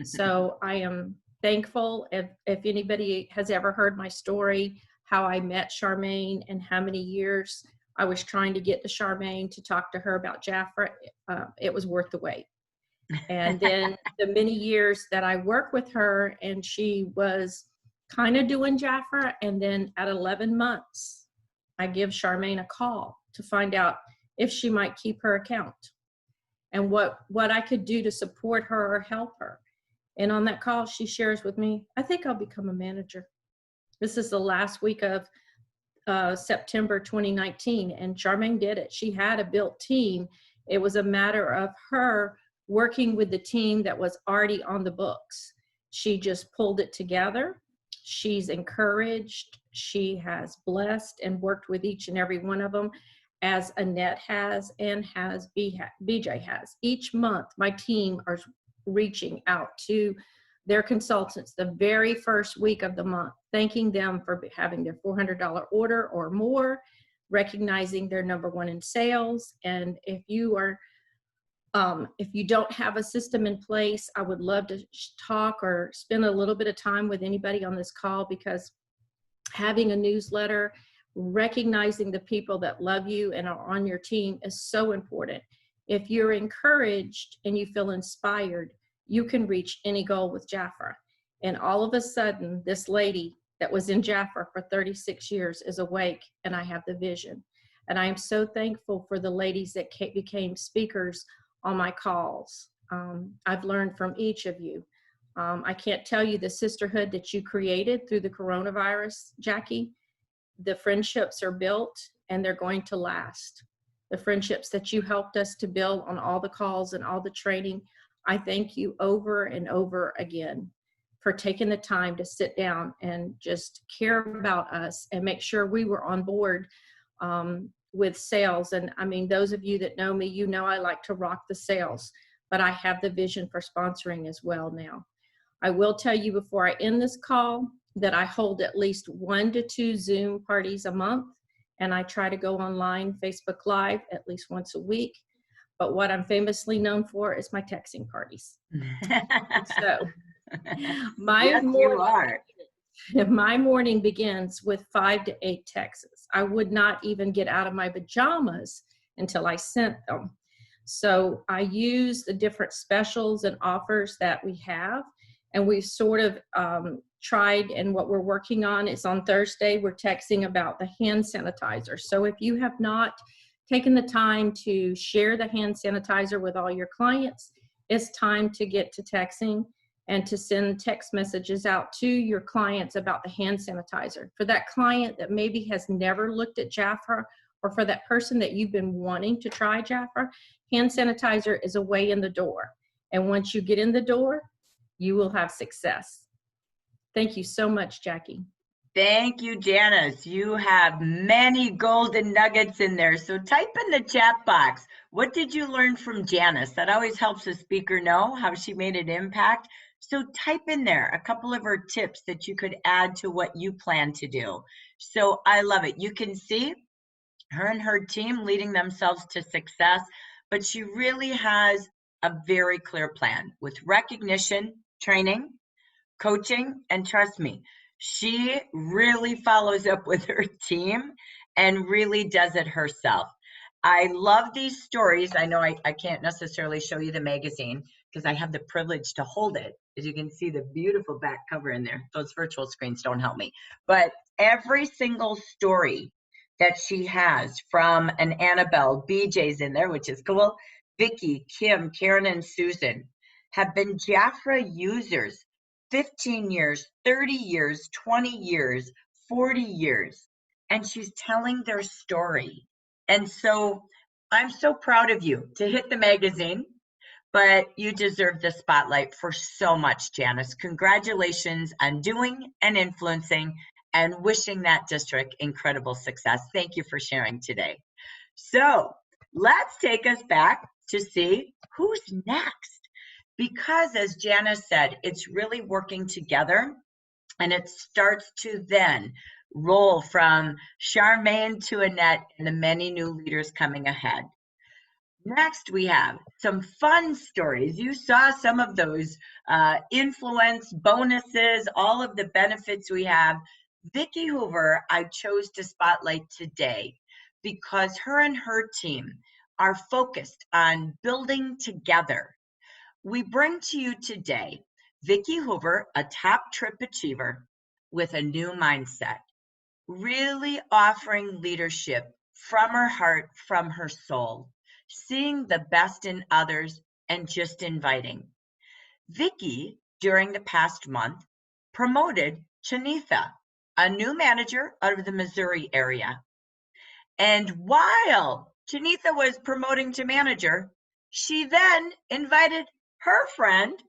So I am thankful. If anybody has ever heard my story, how I met Charmaine and how many years I was trying to get to Charmaine to talk to her about Jafra, it was worth the wait. And then the many years that I worked with her, and she was kind of doing Jafra, and then at 11 months, I give Charmaine a call to find out if she might keep her account and what I could do to support her or help her. And on that call, she shares with me, I think I'll become a manager. This is the last week of September 2019, and Charmaine did it. She had a built team. It was a matter of her working with the team that was already on the books. She just pulled it together. She's encouraged. She has blessed and worked with each and every one of them, as Annette has and has BJ has. Each month, my team are reaching out to their consultants the very first week of the month, thanking them for having their $400 order or more, recognizing they're number one in sales. And if you don't have a system in place, I would love to talk or spend a little bit of time with anybody on this call, because having a newsletter, recognizing the people that love you and are on your team is so important. If you're encouraged and you feel inspired, you can reach any goal with Jafra. And all of a sudden, this lady that was in Jafra for 36 years is awake, and I have the vision. And I am so thankful for the ladies that became speakers on my calls. I've learned from each of you. I can't tell you the sisterhood that you created through the coronavirus, Jackie. The friendships are built, and they're going to last. The friendships that you helped us to build on all the calls and all the training, I thank you over and over again for taking the time to sit down and just care about us and make sure we were on board with sales. And I mean, those of you that know me, you know I like to rock the sales, but I have the vision for sponsoring as well now. I will tell you before I end this call that I hold at least 1 to 2 Zoom parties a month, and I try to go online, Facebook Live, at least once a week. But what I'm famously known for is my texting parties. So my morning begins with 5 to 8 texts. I would not even get out of my pajamas until I sent them. So I use the different specials and offers that we have, and we've sort of tried, and what we're working on is on Thursday, we're texting about the hand sanitizer. So if you have not taken the time to share the hand sanitizer with all your clients, it's time to get to texting and to send text messages out to your clients about the hand sanitizer. For that client that maybe has never looked at Jafra, or for that person that you've been wanting to try Jafra, hand sanitizer is a way in the door. And once you get in the door, you will have success. Thank you so much, Jackie.
Thank you, Janice. You have many golden nuggets in there. So type in the chat box, what did you learn from Janice? That always helps a speaker know how she made an impact. So type in there a couple of her tips that you could add to what you plan to do. So I love it. You can see her and her team leading themselves to success, but she really has a very clear plan with recognition, training, coaching, and trust me, she really follows up with her team and really does it herself. I love these stories. I know I can't necessarily show you the magazine because I have the privilege to hold it. As you can see, the beautiful back cover in there. Those virtual screens don't help me. But every single story that she has, from an Annabelle, BJ's in there, which is cool, Vicky, Kim, Karen, and Susan, have been Jafra users 15 years, 30 years, 20 years, 40 years, and she's telling their story. And so I'm so proud of you to hit the magazine, but you deserve the spotlight for so much, Janice. Congratulations on doing and influencing and wishing that district incredible success. Thank you for sharing today. So let's take us back to see who's next. Because as Janice said, it's really working together, and it starts to then roll from Charmaine to Annette and the many new leaders coming ahead. Next, we have some fun stories. You saw some of those influence bonuses, all of the benefits we have. Vicki Hoover, I chose to spotlight today because her and her team are focused on building together. We bring to you today Vicki Hoover, a top trip achiever with a new mindset, really offering leadership from her heart, from her soul, seeing the best in others and just inviting. Vicki, during the past month, promoted Chanitha, a new manager out of the Missouri area. And while Chanitha was promoting to manager, she then invited her friend,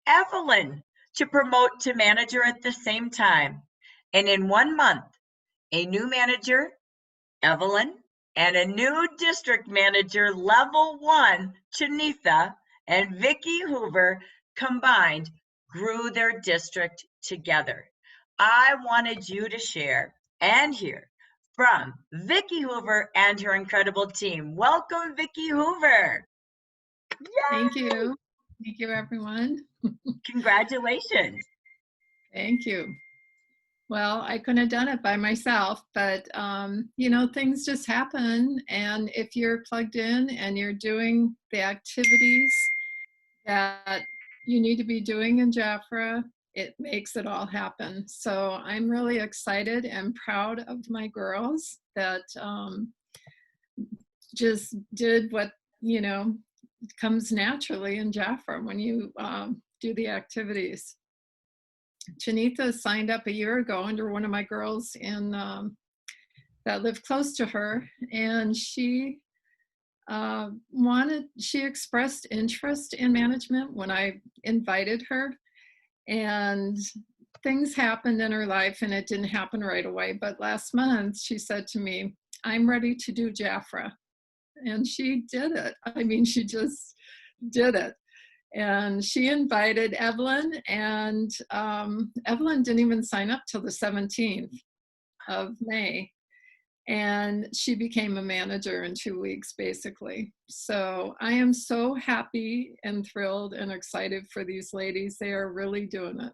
Evelyn, to promote to manager at the same time. And in 1 month, a new manager, Evelyn, and a new district manager, level 1, Chanitha, and Vicki Hoover combined grew their district together. I wanted you to share and hear from Vicki Hoover and her incredible team. Welcome, Vicki Hoover. Yay!
Thank you. Thank you, everyone.
Congratulations.
Thank you. Well, I couldn't have done it by myself, but you know, things just happen. And if you're plugged in and you're doing the activities that you need to be doing in Jafra, it makes it all happen. So I'm really excited and proud of my girls that just did what, you know, comes naturally in Jafra when you do the activities. Chanitha signed up a year ago under one of my girls in that lived close to her, and she expressed interest in management when I invited her, and things happened in her life and it didn't happen right away. But last month she said to me, "I'm ready to do Jafra." And she did it. I mean, she just did it. And she invited Evelyn, and Evelyn didn't even sign up till the 17th of May. And she became a manager in 2 weeks, basically. So I am so happy and thrilled and excited for these ladies. They are really doing it.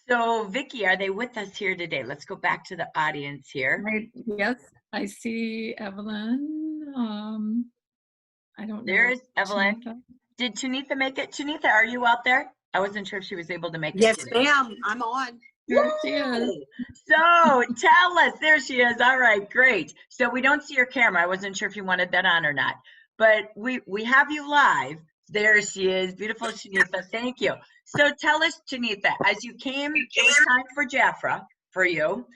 So, Vicki, are they with us here today? Let's go back to the audience here.
Yes, I see Evelyn. I don't know.
There's Evelyn.
Chanitha.
Did Chanitha make it? Chanitha, are you out there? I wasn't sure if she was able to make it.
Yes, ma'am. I'm on.
There she is.
Yay! So tell us, there she is. All right, great. So we don't see your camera. I wasn't sure if you wanted that on or not, but we have you live. There she is, beautiful Chanitha. Thank you. So tell us, Chanitha, as you came, it was time for Jafra for you.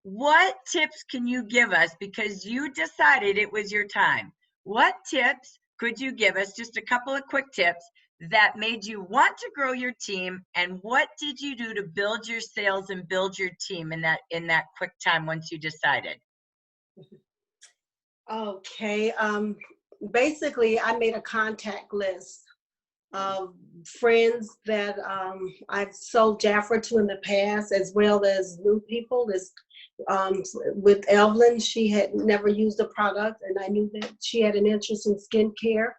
What tips can you give us, because you decided it was your time? What tips could you give us, just a couple of quick tips, that made you want to grow your team, and what did you do to build your sales and build your team in that quick time once you decided?
Okay. Basically, I made a contact list of friends that I've sold Jafra to in the past, as well as new people. With Evelyn, she had never used the product, and I knew that she had an interest in skincare.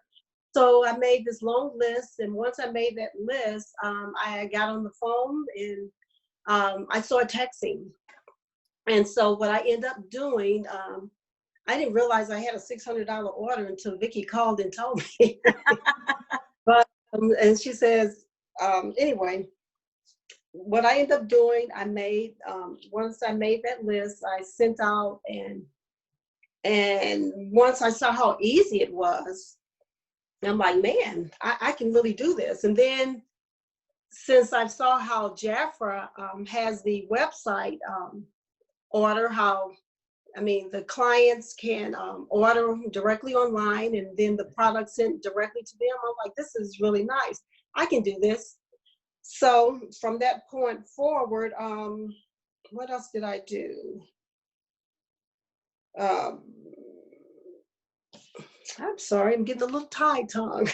So I made this long list, and once I made that list, I got on the phone and I started texting. And so what I ended up doing, I didn't realize I had a $600 order until Vicki called and told me. But and she says, anyway, what I ended up doing, I made once I made that list, I sent out, and once I saw how easy it was, I'm like, man, I can really do this. And then since I saw how Jafra has the website order, how I mean, the clients can order directly online and then the product sent directly to them. I'm like, this is really nice. I can do this. So from that point forward, what else did I do? I'm sorry, I'm getting a little tongue.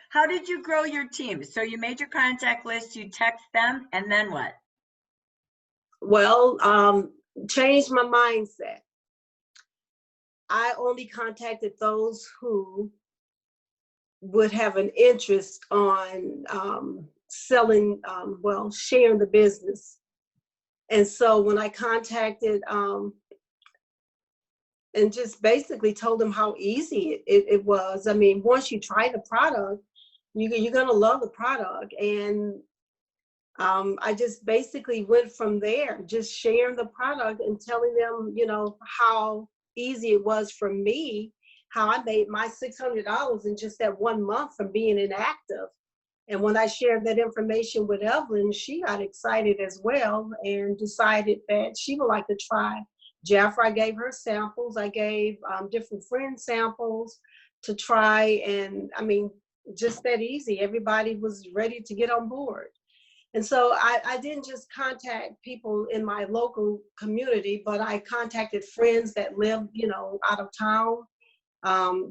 How did you grow your team? So you made your contact list, you text them, and then what?
Well, changed my mindset. I only contacted those who would have an interest on selling, well, sharing the business. And so when I contacted and just basically told them how easy it was. I mean, once you try the product, you're gonna love the product. And I just basically went from there, just sharing the product and telling them, you know, how easy it was for me, how I made my $600 in just that 1 month from being inactive. And when I shared that information with Evelyn, she got excited as well and decided that she would like to try. Jafra, I gave her samples. I gave different friends samples to try. And I mean, just that easy. Everybody was ready to get on board. And so I didn't just contact people in my local community, but I contacted friends that lived, you know, out of town.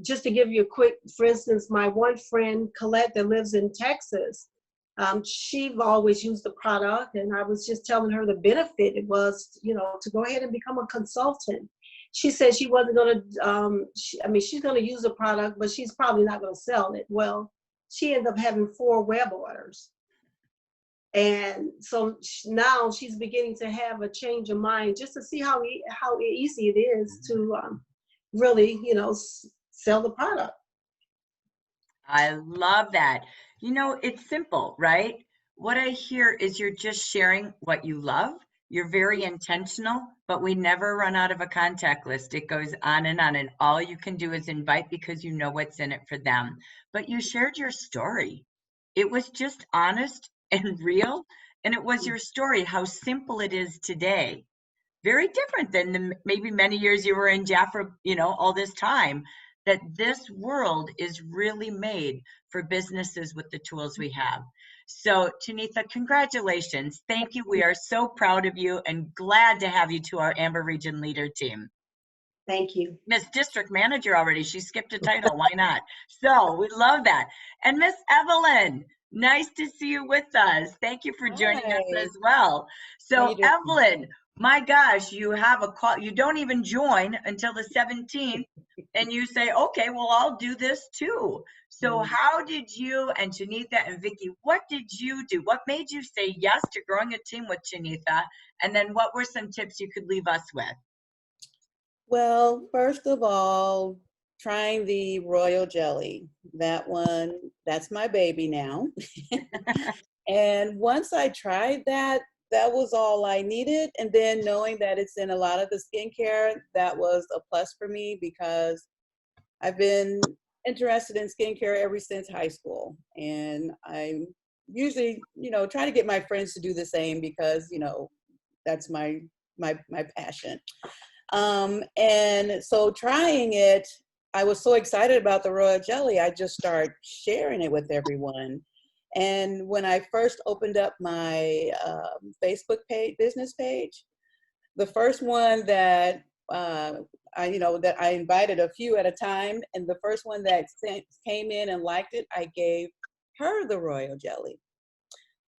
Just to give you a quick, for instance, my one friend, Colette, that lives in Texas, she always used the product, and I was just telling her the benefit it was, you know, to go ahead and become a consultant. She said she wasn't going to, I mean, she's going to use the product, but she's probably not going to sell it. Well, she ended up having 4 web orders. And so now she's beginning to have a change of mind just to see how easy it is to really, you know, sell the product.
I love that. You know, it's simple, right? What I hear is you're just sharing what you love. You're very intentional, but we never run out of a contact list. It goes on, and all you can do is invite because you know what's in it for them. But you shared your story. It was just honest and real, and it was your story, how simple it is today. Very different than the maybe many years you were in Jafra, you know, all this time, that this world is really made for businesses with the tools we have. So Tunitha, congratulations. Thank you. We are so proud of you and glad to have you to our Amber Region Leader team.
Thank you.
Miss District Manager already. She skipped a title. Why not? So we love that. And Miss Evelyn, nice to see you with us. Thank you for joining us as well. So Evelyn, my gosh, you have a call. You don't even join until the 17th. And you say, okay, well, I'll do this too. So how did you and Tunitha and Vicki, what did you do? What made you say yes to growing a team with Tunitha? And then what were some tips you could leave us with?
Well, first of all, trying the royal jelly. That one, that's my baby now. And once I tried that, that was all I needed. And then knowing that it's in a lot of the skincare, that was a plus for me because I've been interested in skincare ever since high school. And I usually, you know, try to get my friends to do the same because, you know, that's my passion. And so trying it, I was so excited about the royal jelly, I just started sharing it with everyone. And when I first opened up my Facebook page, business page, the first one that that I invited a few at a time, and the first one that came in and liked it, I gave her the royal jelly.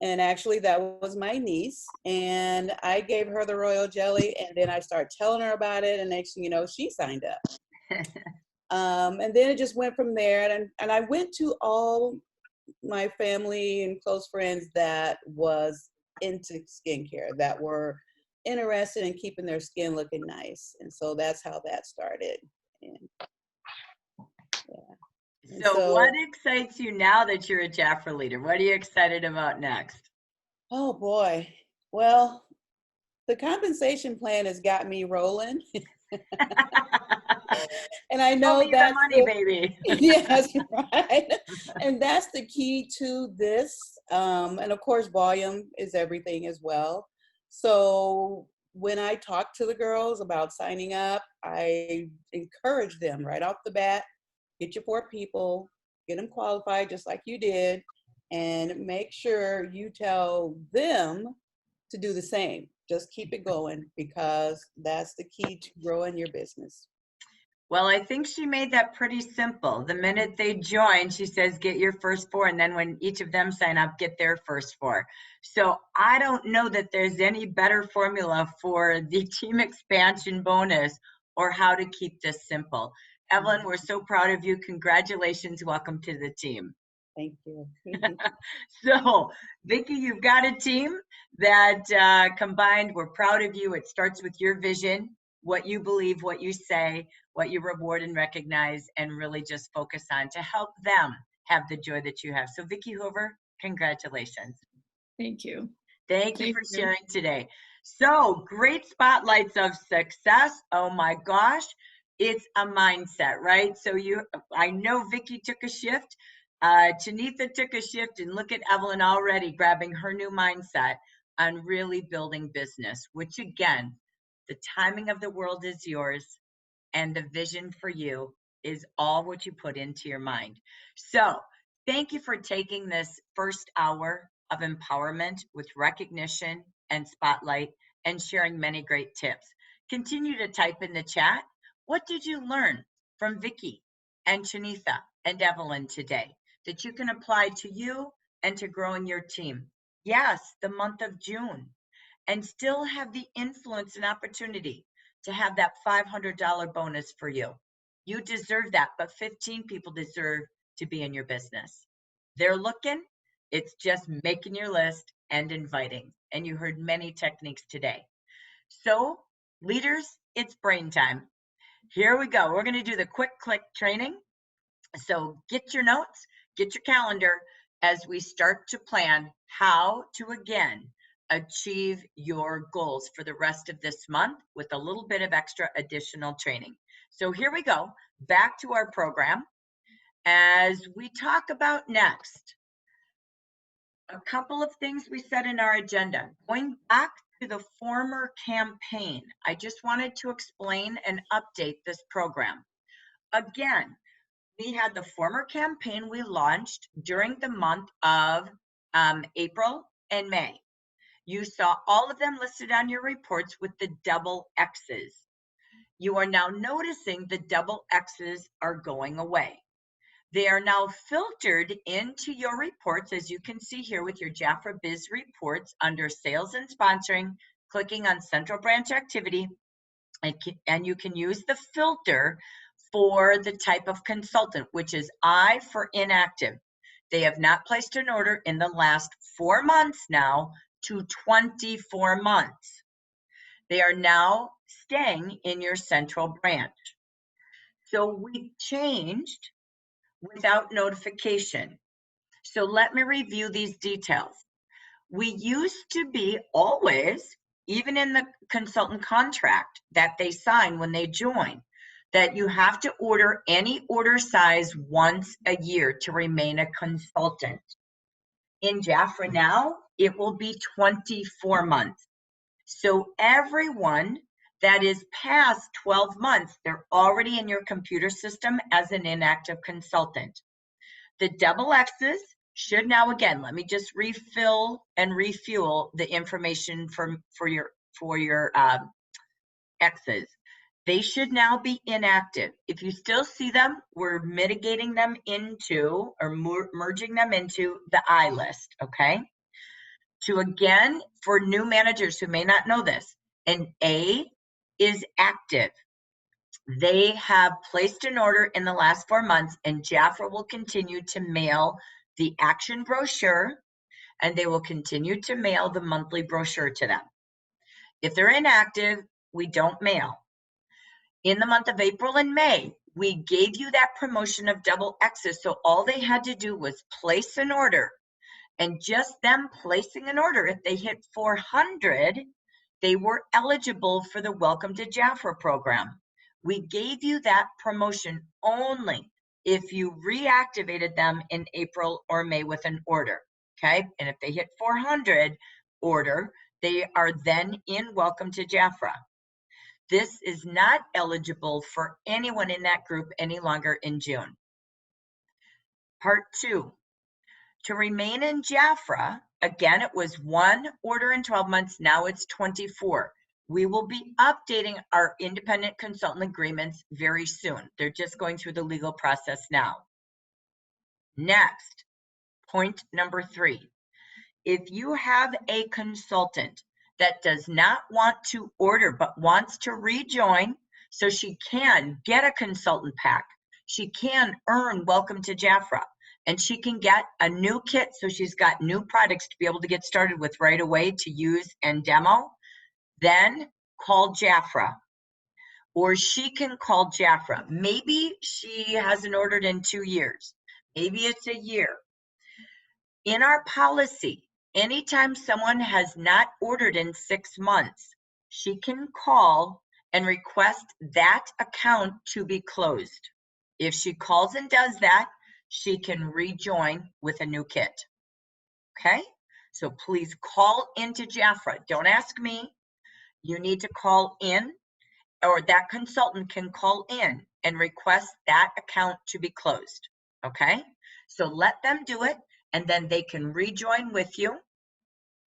And actually that was my niece, and I gave her the royal jelly, and then I started telling her about it, and next thing you know, she signed up. And then it just went from there, and I went to all my family and close friends that was into skincare, that were interested in keeping their skin looking nice. And so that's how that started. And, yeah. And
so what excites you now that you're a Jafra leader? What are you excited about next?
Oh boy. Well, the compensation plan has got me rolling. And I know that's
the money, baby.
Yes, right. And that's the key to this. And of course, volume is everything as well. So when I talk to the girls about signing up, I encourage them right off the bat, get your 4 people, get them qualified just like you did, and make sure you tell them to do the same. Just keep it going, because that's the key to growing your business.
Well, I think she made that pretty simple. The minute they join, she says, get your first 4. And then when each of them sign up, get their first 4. So I don't know that there's any better formula for the team expansion bonus or how to keep this simple. Evelyn, we're so proud of you. Congratulations. Welcome to the team.
Thank you.
So, Vicki, you've got a team that combined, we're proud of you. It starts with your vision, what you believe, what you say, what you reward and recognize, and really just focus on to help them have the joy that you have. So, Vicki Hoover, congratulations.
Thank you.
Thank you for sharing today. So, great spotlights of success. Oh my gosh, it's a mindset, right? So I know Vicki took a shift. Tanitha took a shift, and look at Evelyn already grabbing her new mindset on really building business, which again, the timing of the world is yours and the vision for you is all what you put into your mind. So thank you for taking this first hour of empowerment with recognition and spotlight and sharing many great tips. Continue to type in the chat. What did you learn from Vicki and Tanitha and Evelyn today that you can apply to you and to growing your team? Yes, the month of June, and still have the influence and opportunity to have that $500 bonus for you. You deserve that, but 15 people deserve to be in your business. They're looking, it's just making your list and inviting. And you heard many techniques today. So, leaders, it's brain time. Here we go. We're going to do the quick click training. So get your notes, get your calendar as we start to plan how to again achieve your goals for the rest of this month with a little bit of extra additional training. So here we go, back to our program. As we talk about next, a couple of things we set in our agenda. Going back to the former campaign, I just wanted to explain and update this program. Again, we had the former campaign we launched during the month of April and May. You saw all of them listed on your reports with the double X's. You are now noticing the double X's are going away. They are now filtered into your reports, as you can see here with your Jafra Biz reports under sales and sponsoring, clicking on central branch activity, and you can use the filter for the type of consultant, which is I for inactive. They have not placed an order in the last 4 months now to 24 months. They are now staying in your central branch. So we changed without notification. So let me review these details. We used to be always, even in the consultant contract that they sign when they join, that you have to order any order size once a year to remain a consultant. In Jafra now, it will be 24 months. So everyone that is past 12 months, they're already in your computer system as an inactive consultant. The double X's should now, again, let me just refill and refuel the information for your X's. They should now be inactive. If you still see them, we're mitigating them into or merging them into the I list, okay? To again, for new managers who may not know this, an A is active. They have placed an order in the last 4 months, and Jafra will continue to mail the action brochure, and they will continue to mail the monthly brochure to them. If they're inactive, we don't mail. In the month of April and May, we gave you that promotion of double X's, so all they had to do was place an order, and just them placing an order, if they hit 400, they were eligible for the Welcome to Jafra program. We gave you that promotion only if you reactivated them in April or May with an order, okay? And if they hit 400 order, They are then in Welcome to Jafra. This is not eligible for anyone in that group any longer in June. Part 2, to remain in Jafra, again, it was 1 order in 12 months, now it's 24. We will be updating our independent consultant agreements very soon. They're just going through the legal process now. Next, point number 3. If you have a consultant that does not want to order but wants to rejoin, so she can get a consultant pack, she can earn Welcome to Jafra, and she can get a new kit so she's got new products to be able to get started with right away to use and demo, then call Jafra. Or she can call Jafra. Maybe she hasn't ordered in 2 years. Maybe it's a year. In our policy, anytime someone has not ordered in 6 months, she can call and request that account to be closed. If she calls and does that, she can rejoin with a new kit. Okay? So please call into Jafra. Don't ask me. You need to call in, or that consultant can call in and request that account to be closed. Okay? So let them do it, and then they can rejoin with you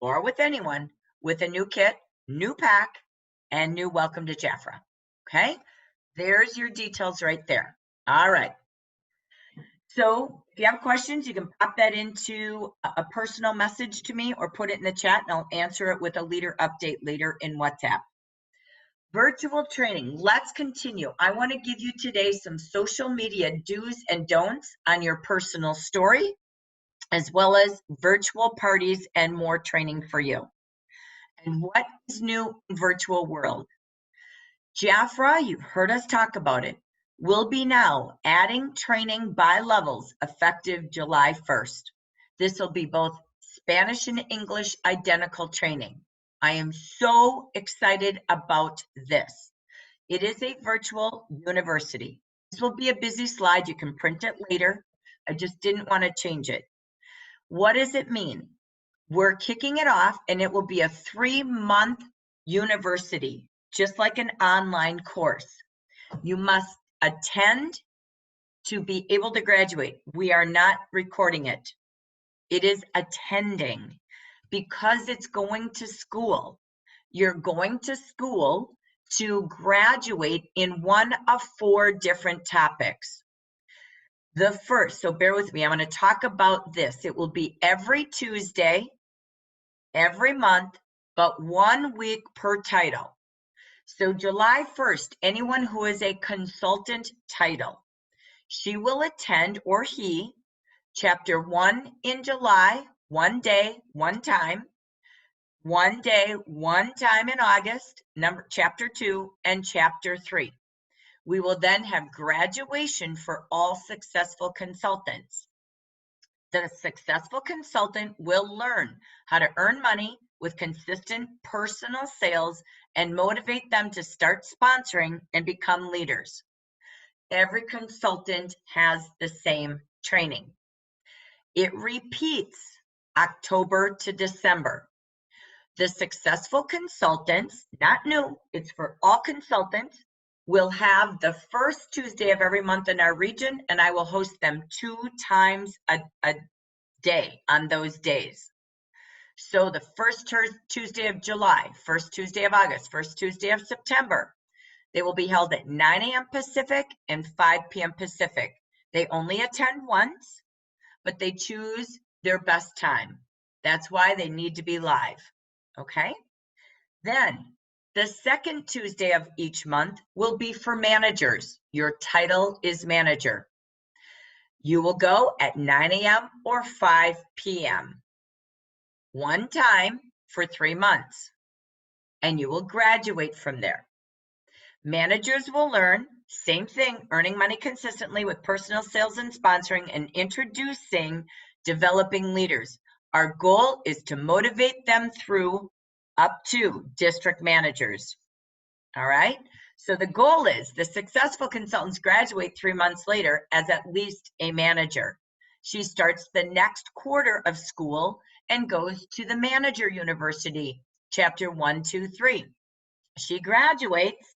or with anyone with a new kit, new pack, and new Welcome to Jafra. Okay? There's your details right there. All right. So if you have questions, you can pop that into a personal message to me or put it in the chat, and I'll answer it with a leader update later in WhatsApp. Virtual training, let's continue. I want to give you today some social media do's and don'ts on your personal story, as well as virtual parties and more training for you. And what is new in virtual world? Jafra, you've heard us talk about it, will be now adding training by levels effective July 1st. This will be both Spanish and English identical training. I am so excited about this. It is a virtual university. This will be a busy slide. You can print it later. I just didn't want to change it. What does it mean? We're kicking it off, and it will be a 3-month university, just like an online course. You must attend to be able to graduate. We are not recording it. It is attending because it's going to school. You're going to school to graduate in one of 4 different topics. The first, so bear with me, I'm going to talk about this. It will be every Tuesday, every month, but 1 week per title. So July 1st, anyone who is a consultant title, she will attend, or he, chapter 1 in July, 1 day, 1 time, 1 day, 1 time in August, chapter 2, and chapter 3. We will then have graduation for all successful consultants. The successful consultant will learn how to earn money with consistent personal sales and motivate them to start sponsoring and become leaders. Every consultant has the same training. It repeats October to December. The successful consultants, not new, it's for all consultants, will have the first Tuesday of every month in our region, and I will host them 2 times a day on those days. So the first Tuesday of July, first Tuesday of August, first Tuesday of September, they will be held at 9 a.m. Pacific and 5 p.m. Pacific. They only attend once, but they choose their best time. That's why they need to be live, okay? Then the second Tuesday of each month will be for managers. Your title is manager. You will go at 9 a.m. or 5 p.m. 1 time for 3 months, and you will graduate from there. Managers will learn, same thing, earning money consistently with personal sales and sponsoring, and introducing developing leaders. Our goal is to motivate them through up to district managers. All right? So the goal is the successful consultants graduate 3 months later as at least a manager. She starts the next quarter of school and goes to the manager university chapter 1, 2, 3. She graduates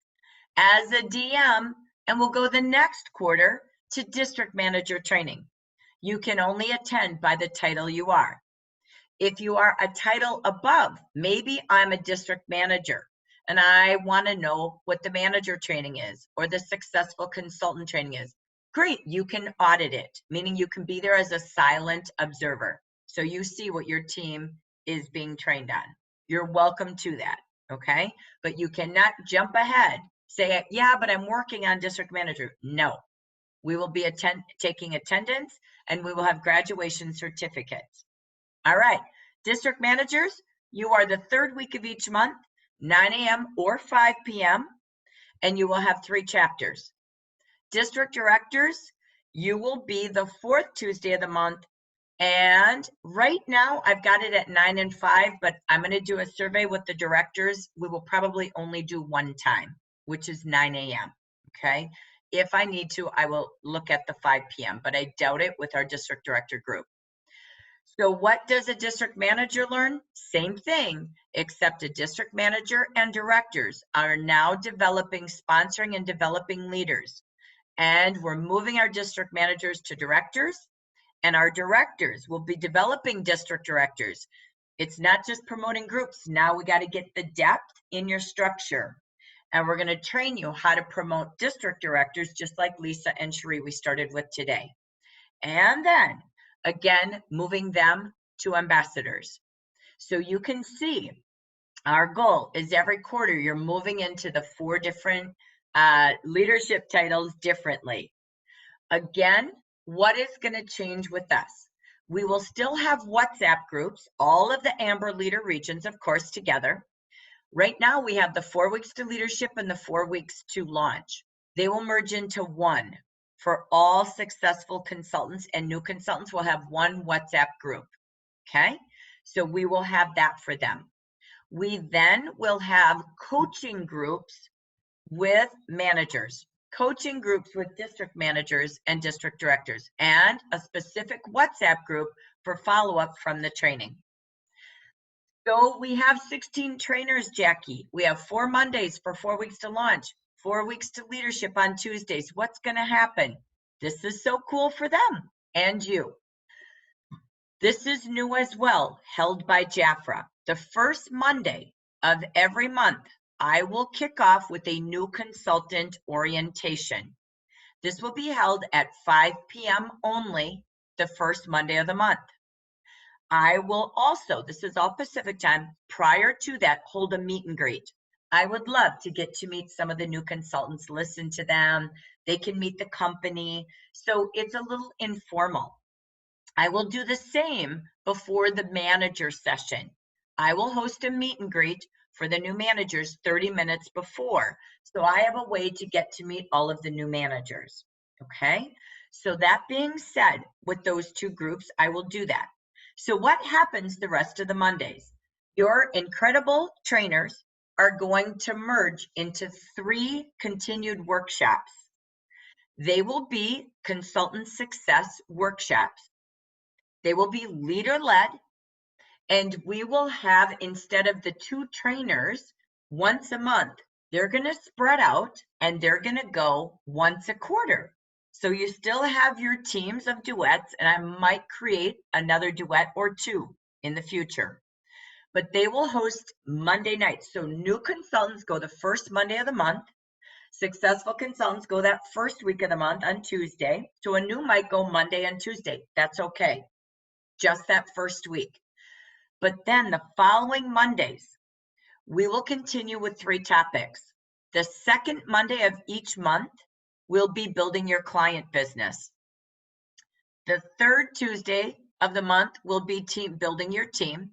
as a DM and will go the next quarter to district manager training. You can only attend by the title you are. If you are a title above, maybe I'm a district manager and I want to know what the manager training is or the successful consultant training is. Great, you can audit it, meaning you can be there as a silent observer. So you see what your team is being trained on. You're welcome to that, okay? But you cannot jump ahead, say, yeah, but I'm working on district manager. No, we will be taking attendance and we will have graduation certificates. All right, district managers, you are the third week of each month, 9 a.m. or 5 p.m., and you will have 3 chapters. District directors, you will be the 4th Tuesday of the month, and right now I've got it at 9 and 5, but I'm going to do a survey with the directors. We will probably only do one time, which is 9 a.m., okay? If I need to, I will look at the 5 p.m., but I doubt it with our district director group. So what does a district manager learn? Same thing, except a district manager and directors are now developing, sponsoring and developing leaders. And we're moving our district managers to directors, and our directors will be developing district directors. It's not just promoting groups. Now we got to get the depth in your structure. And we're going to train you how to promote district directors, just like Lisa and Cherie we started with today. And then again, moving them to ambassadors. So you can see our goal is every quarter you're moving into the 4 different leadership titles differently. Again, what is going to change with us? We will still have WhatsApp groups, all of the Amber Leader regions, of course, together. Right now, we have the 4 weeks to leadership and the 4 weeks to launch. They will merge into one. For all successful consultants and new consultants, we'll have one WhatsApp group, okay? So we will have that for them. We then will have coaching groups with managers, coaching groups with district managers and district directors, and a specific WhatsApp group for follow-up from the training. So we have 16 trainers, Jackie. We have 4 Mondays for 4 weeks to launch, 4 weeks to leadership on Tuesdays. What's going to happen? This is so cool for them and you. This is new as well, held by Jafra. The first Monday of every month, I will kick off with a new consultant orientation. This will be held at 5 p.m. only, the first Monday of the month. I will also, this is all Pacific time, prior to that, hold a meet and greet. I would love to get to meet some of the new consultants, listen to them. They can meet the company. So it's a little informal. I will do the same before the manager session. I will host a meet and greet for the new managers 30 minutes before. So I have a way to get to meet all of the new managers. Okay. So that being said, with those 2 groups, I will do that. So what happens the rest of the Mondays? Your incredible trainers are going to merge into 3 continued workshops. They will be consultant success workshops. They will be leader-led, and we will have, instead of the 2 trainers once a month, they're going to spread out and they're going to go once a quarter. So you still have your teams of duets, and I might create another duet or 2 in the future. But they will host Monday nights. So new consultants go the first Monday of the month. Successful consultants go that first week of the month on Tuesday. So a new might go Monday and Tuesday. That's okay. Just that first week. But then the following Mondays, we will continue with 3 topics. The second Monday of each month will be building your client business. The third Tuesday of the month will be building your team.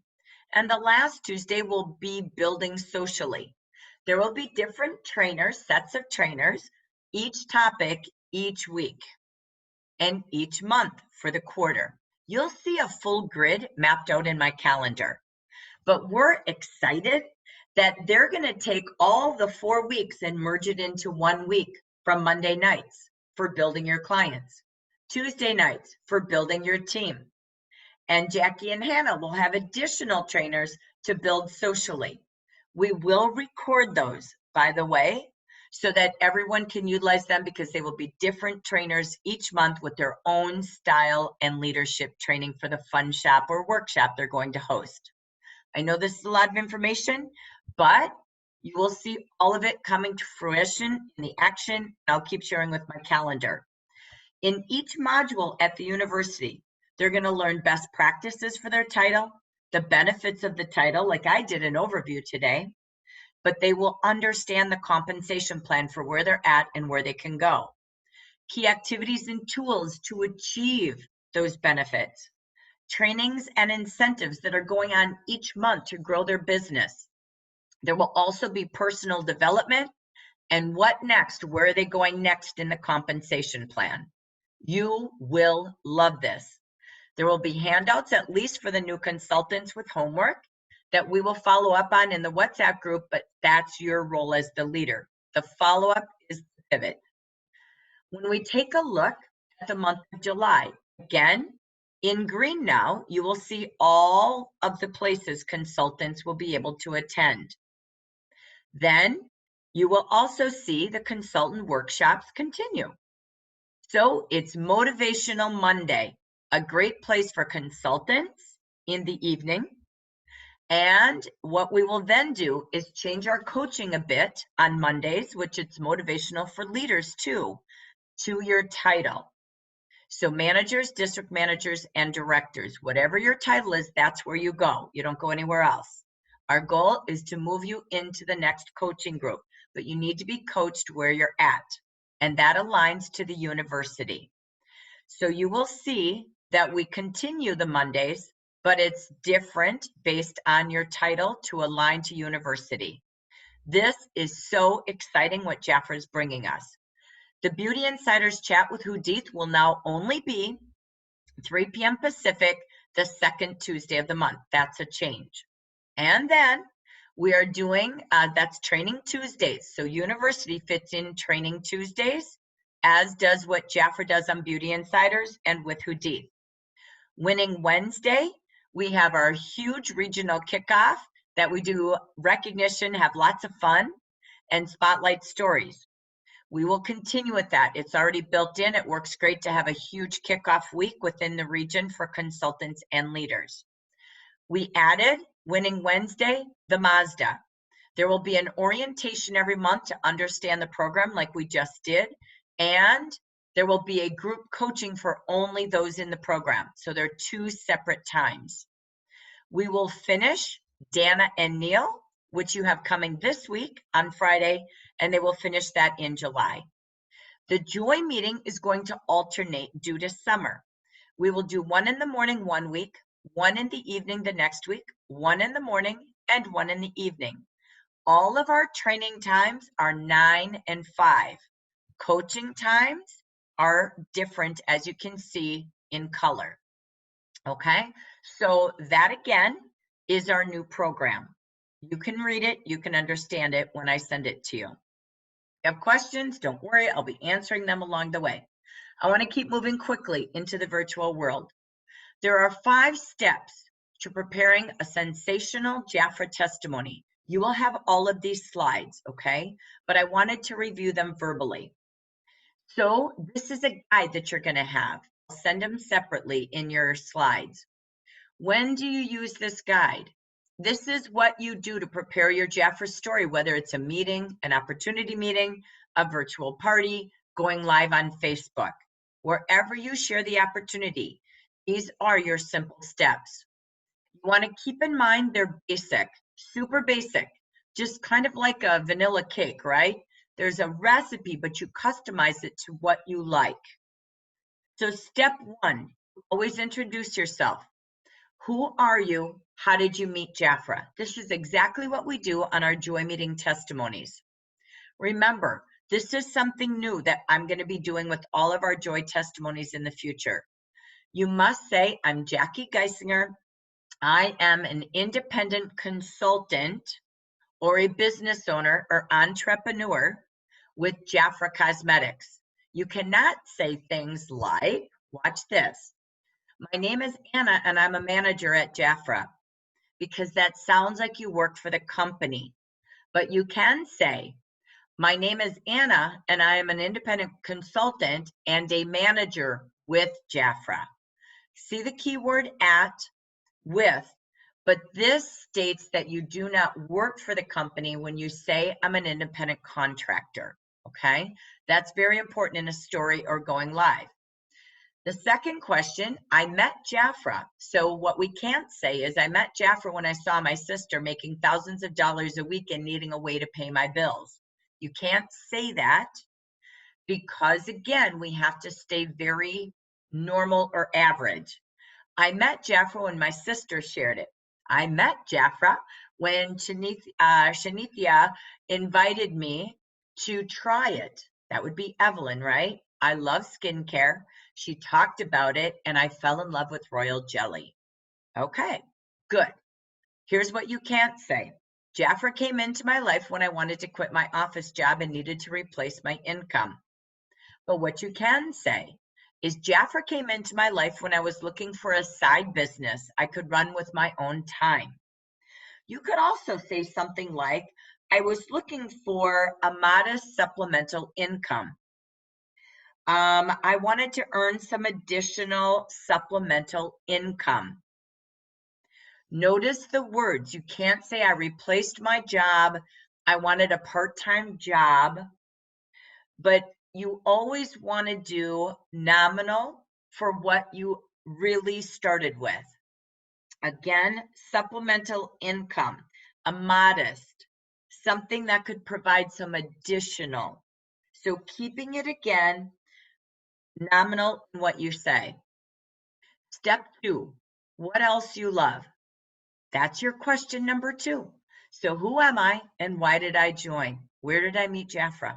And the last Tuesday will be building socially. There will be different trainers, sets of trainers, each topic, each week, and each month for the quarter. You'll see a full grid mapped out in my calendar. But we're excited that they're going to take all the 4 weeks and merge it into 1 week from Monday nights for building your clients, Tuesday nights for building your team. And Jackie and Hannah will have additional trainers to build socially. We will record those, by the way, so that everyone can utilize them, because they will be different trainers each month with their own style and leadership training for the fun shop or workshop they're going to host. I know this is a lot of information, but you will see all of it coming to fruition in the action. I'll keep sharing with my calendar. In each module at the university, they're going to learn best practices for their title, the benefits of the title, like I did an overview today, but they will understand the compensation plan for where they're at and where they can go. Key activities and tools to achieve those benefits. Trainings and incentives that are going on each month to grow their business. There will also be personal development and what next, where are they going next in the compensation plan. You will love this. There will be handouts, at least for the new consultants, with homework that we will follow up on in the WhatsApp group, but that's your role as the leader. The follow-up is the pivot. When we take a look at the month of July, again, in green now, you will see all of the places consultants will be able to attend. Then you will also see the consultant workshops continue. So it's Motivational Monday, a great place for consultants in the evening. And what we will then do is change our coaching a bit on Mondays, which it's motivational for leaders too, to your title. So managers, district managers, and directors, whatever your title is, that's where you go. You don't go anywhere else. Our goal is to move you into the next coaching group, but you need to be coached where you're at. And that aligns to the university. So you will see that we continue the Mondays, but it's different based on your title to align to university. This is so exciting what Jafra is bringing us. The Beauty Insiders Chat with Hudith will now only be 3 p.m. Pacific, the second Tuesday of the month. That's a change. And then we are doing, that's Training Tuesdays. So university fits in Training Tuesdays, as does what Jafra does on Beauty Insiders and with Hudith. Winning Wednesday, we have our huge regional kickoff that we do recognition, have lots of fun, and spotlight stories. We will continue with that. It's already built in. It works great to have a huge kickoff week within the region for consultants and leaders. We added, Winning Wednesday, the Mazda. There will be an orientation every month to understand the program like we just did, and there will be a group coaching for only those in the program. So they're 2 separate times. We will finish Dana and Neil, which you have coming this week on Friday, and they will finish that in July. The Joy meeting is going to alternate due to summer. We will do 1 in the morning 1 week, 1 in the evening the next week, 1 in the morning, and 1 in the evening. All of our training times are 9 and 5. Coaching times are different, as you can see in color. Okay, so that again is our new program. You can read it, you can understand it when I send it to you. If you have questions, don't worry, I'll be answering them along the way. I want to keep moving quickly into the virtual world. There are 5 steps to preparing a sensational Jafra testimony. You will have all of these slides, okay? But I wanted to review them verbally. So this is a guide that you're going to have. I'll send them separately in your slides. When do you use this guide? This is what you do to prepare your Jafra story, whether it's a meeting, an opportunity meeting, a virtual party, going live on Facebook. Wherever you share the opportunity, these are your simple steps. You want to keep in mind they're basic, super basic, just kind of like a vanilla cake, right? There's a recipe, but you customize it to what you like. So step 1, always introduce yourself. Who are you? How did you meet Jafra? This is exactly what we do on our Joy Meeting testimonies. Remember, this is something new that I'm going to be doing with all of our Joy testimonies in the future. You must say, I'm Jackie Geisinger. I am an independent consultant or a business owner or entrepreneur with Jafra Cosmetics. You cannot say things like, watch this. My name is Anna and I'm a manager at Jafra, because that sounds like you work for the company. But you can say, my name is Anna, and I am an independent consultant and a manager with Jafra. See the keyword at, with, but this states that you do not work for the company when you say I'm an independent contractor, okay? That's very important in a story or going live. The second question, I met Jafra. So what we can't say is I met Jafra when I saw my sister making thousands of dollars a week and needing a way to pay my bills. You can't say that because, again, we have to stay very normal or average. I met Jafra when my sister shared it. I met Jafra when Shanithia invited me to try it. That would be Evelyn, right? I love skincare. She talked about it, and I fell in love with royal jelly. Okay, good. Here's what you can't say. Jafra came into my life when I wanted to quit my office job and needed to replace my income. But what you can say is Jafra came into my life when I was looking for a side business I could run with my own time. You could also say something like, I was looking for a modest supplemental income. I wanted to earn some additional supplemental income. Notice the words. You can't say I replaced my job. I wanted a part-time job. But you always want to do nominal for what you really started with. Again, supplemental income, a modest, something that could provide some additional. So keeping it again, nominal in what you say. Step 2, what else you love? That's your question number 2. So who am I and why did I join? Where did I meet Jafra?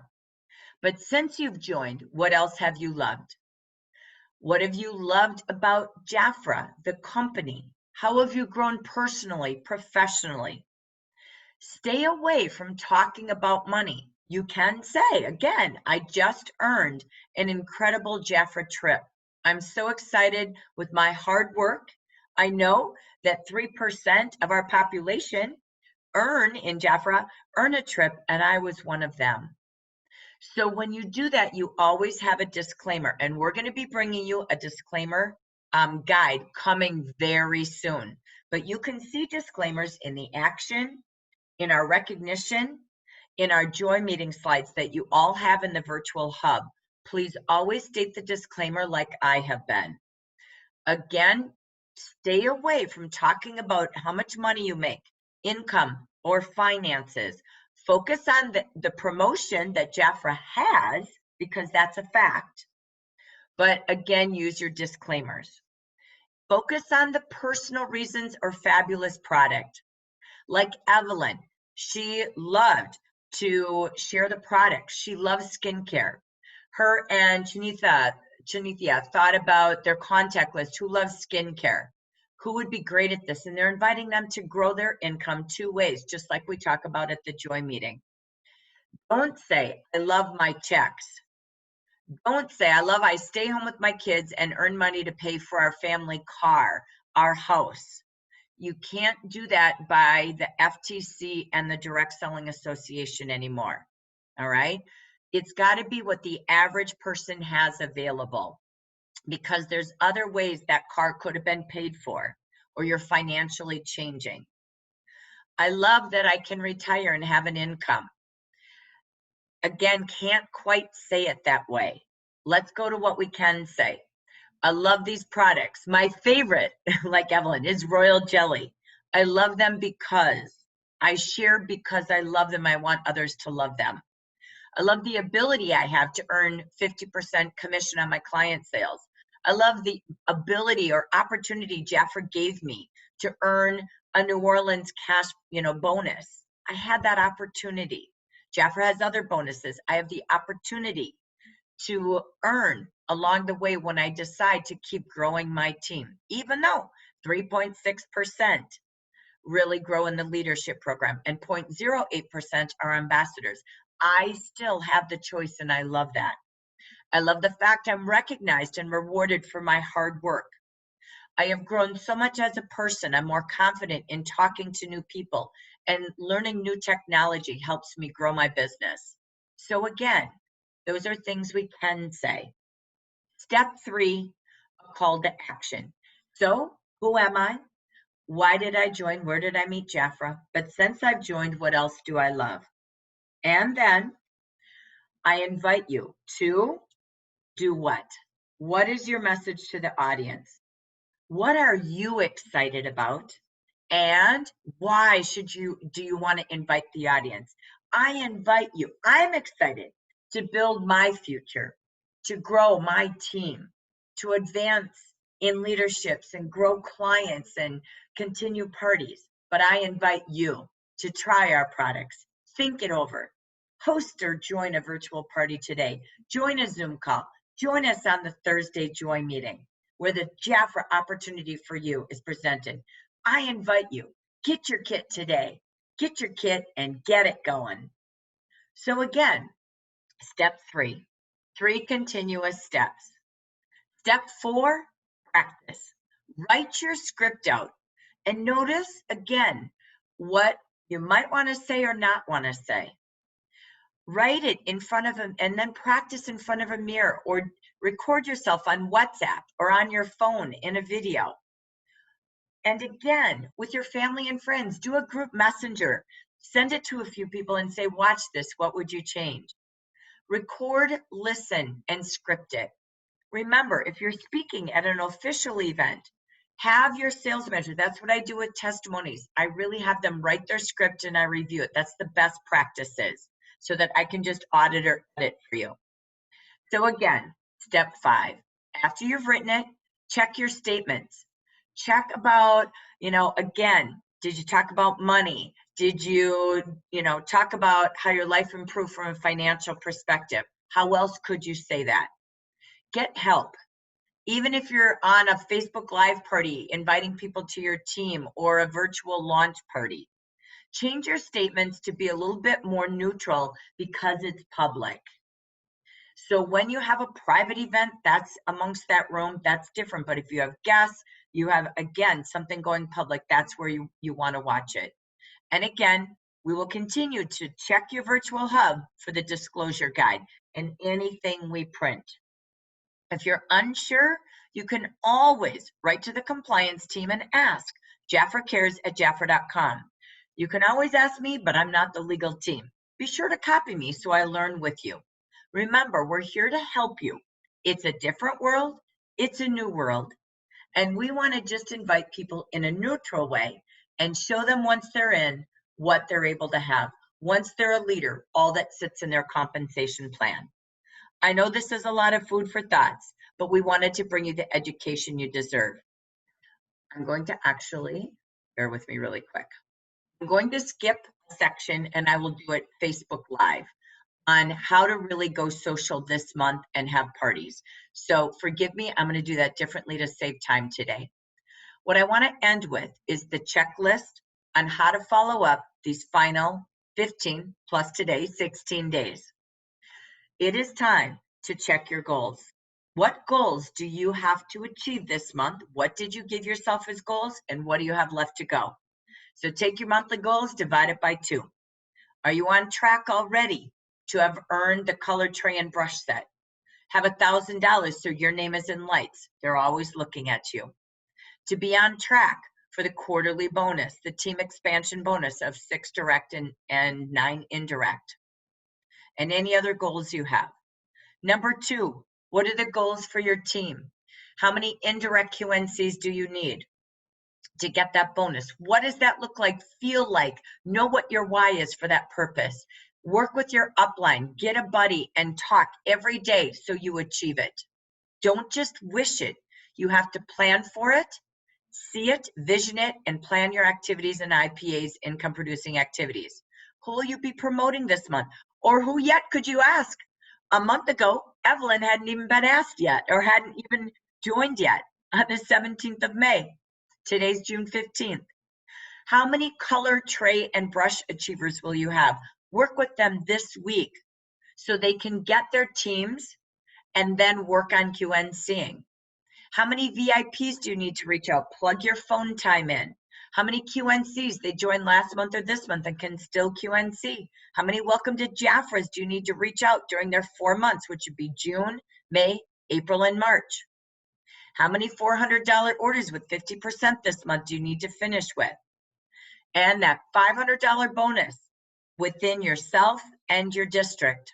But since you've joined, what else have you loved? What have you loved about Jafra, the company? How have you grown personally, professionally? Stay away from talking about money. You can say, again, I just earned an incredible Jafra trip. I'm so excited with my hard work. I know that 3% of our population in Jafra earn a trip, and I was one of them. So when you do that, you always have a disclaimer, and we're going to be bringing you a disclaimer guide coming very soon. But you can see disclaimers in the action, in our recognition, in our joy meeting slides that you all have in the virtual hub. Please always state the disclaimer like I have been. Again, stay away from talking about how much money you make, income, or finances. Focus on the promotion that Jafra has, because that's a fact. But again, use your disclaimers. Focus on the personal reasons or fabulous product. Like Evelyn, she loved to share the product. She loves skincare. Her and Chanithia thought about their contact list. Who loves skincare? Who would be great at this? And they're inviting them to grow their income 2 ways, just like we talk about at the Joy meeting. Don't say, I love my checks. Don't say, I stay home with my kids and earn money to pay for our family car, our house. You can't do that by the FTC and the Direct Selling Association anymore, all right? It's got to be what the average person has available, because there's other ways that car could have been paid for, or you're financially changing. I love that I can retire and have an income. Again, can't quite say it that way. Let's go to what we can say. I love these products. My favorite, like Evelyn, is royal jelly. I love them because I share, because I love them. I want others to love them. I love the ability I have to earn 50% commission on my client sales. I love the ability or opportunity Jafra gave me to earn a New Orleans cash, bonus. I had that opportunity. Jafra has other bonuses. I have the opportunity to earn along the way when I decide to keep growing my team, even though 3.6% really grow in the leadership program and 0.08% are ambassadors. I still have the choice, and I love that. I love the fact I'm recognized and rewarded for my hard work. I have grown so much as a person. I'm more confident in talking to new people and learning new technology helps me grow my business. So again, those are things we can say. Step 3, a call to action. So who am I? Why did I join? Where did I meet Jafra? But since I've joined, what else do I love? And then I invite you to do what? What is your message to the audience? What are you excited about? And why do you want to invite the audience? I invite you. I'm excited to build my future, to grow my team, to advance in leaderships and grow clients and continue parties. But I invite you to try our products, think it over, host or join a virtual party today, join a Zoom call, join us on the Thursday Joy meeting where the Jafra opportunity for you is presented. I invite you, get your kit today. Get your kit and get it going. So again, step 3, 3 continuous steps. Step 4, practice. Write your script out and notice again what you might want to say or not want to say. Write it in front of them and then practice in front of a mirror or record yourself on WhatsApp or on your phone in a video. And again, with your family and friends, do a group messenger. Send it to a few people and say, watch this, what would you change? Record, listen, and script it. Remember, if you're speaking at an official event, have your sales manager. That's what I do with testimonies. I really have them write their script and I review it. That's the best practices so that I can just audit or edit for you. So again, step 5, after you've written it, check your statements. Check about, again, did you talk about money? Did you, talk about how your life improved from a financial perspective? How else could you say that? Get help. Even if you're on a Facebook Live party, inviting people to your team or a virtual launch party, change your statements to be a little bit more neutral because it's public. So when you have a private event, that's amongst that room, that's different. But if you have guests, you have, again, something going public, that's where you want to watch it. And again, we will continue to check your virtual hub for the disclosure guide and anything we print. If you're unsure, you can always write to the compliance team and ask. JafraCares@Jafra.com. You can always ask me, but I'm not the legal team. Be sure to copy me so I learn with you. Remember, we're here to help you. It's a different world. It's a new world. And we want to just invite people in a neutral way and show them once they're in what they're able to have. Once they're a leader, all that sits in their compensation plan. I know this is a lot of food for thoughts, but we wanted to bring you the education you deserve. I'm going to actually, bear with me really quick. I'm going to skip a section and I will do it Facebook Live on how to really go social this month and have parties. So forgive me, I'm going to do that differently to save time today. What I want to end with is the checklist on how to follow up these final 15 plus today, 16 days. It is time to check your goals. What goals do you have to achieve this month? What did you give yourself as goals? And what do you have left to go? So take your monthly goals, divide it by 2. Are you on track already to have earned the color tray and brush set? Have $1,000 so your name is in lights. They're always looking at you. To be on track for the quarterly bonus, the team expansion bonus of 6 direct and 9 indirect. And any other goals you have. Number 2, what are the goals for your team? How many indirect QNCs do you need to get that bonus? What does that look like, feel like? Know what your why is for that purpose. Work with your upline, get a buddy and talk every day so you achieve it. Don't just wish it. You have to plan for it, see it, vision it, and plan your activities and IPAs, income producing activities. Who will you be promoting this month? Or who yet could you ask? A month ago, Evelyn hadn't even been asked yet or hadn't even joined yet on the 17th of May. Today's June 15th. How many color tray and brush achievers will you have? Work with them this week so they can get their teams and then work on QNCing. How many VIPs do you need to reach out? Plug your phone time in. How many QNCs they joined last month or this month and can still QNC? How many welcome to Jaffras do you need to reach out during their 4 months, which would be June, May, April, and March? How many $400 orders with 50% this month do you need to finish with? And that $500 bonus within yourself and your district.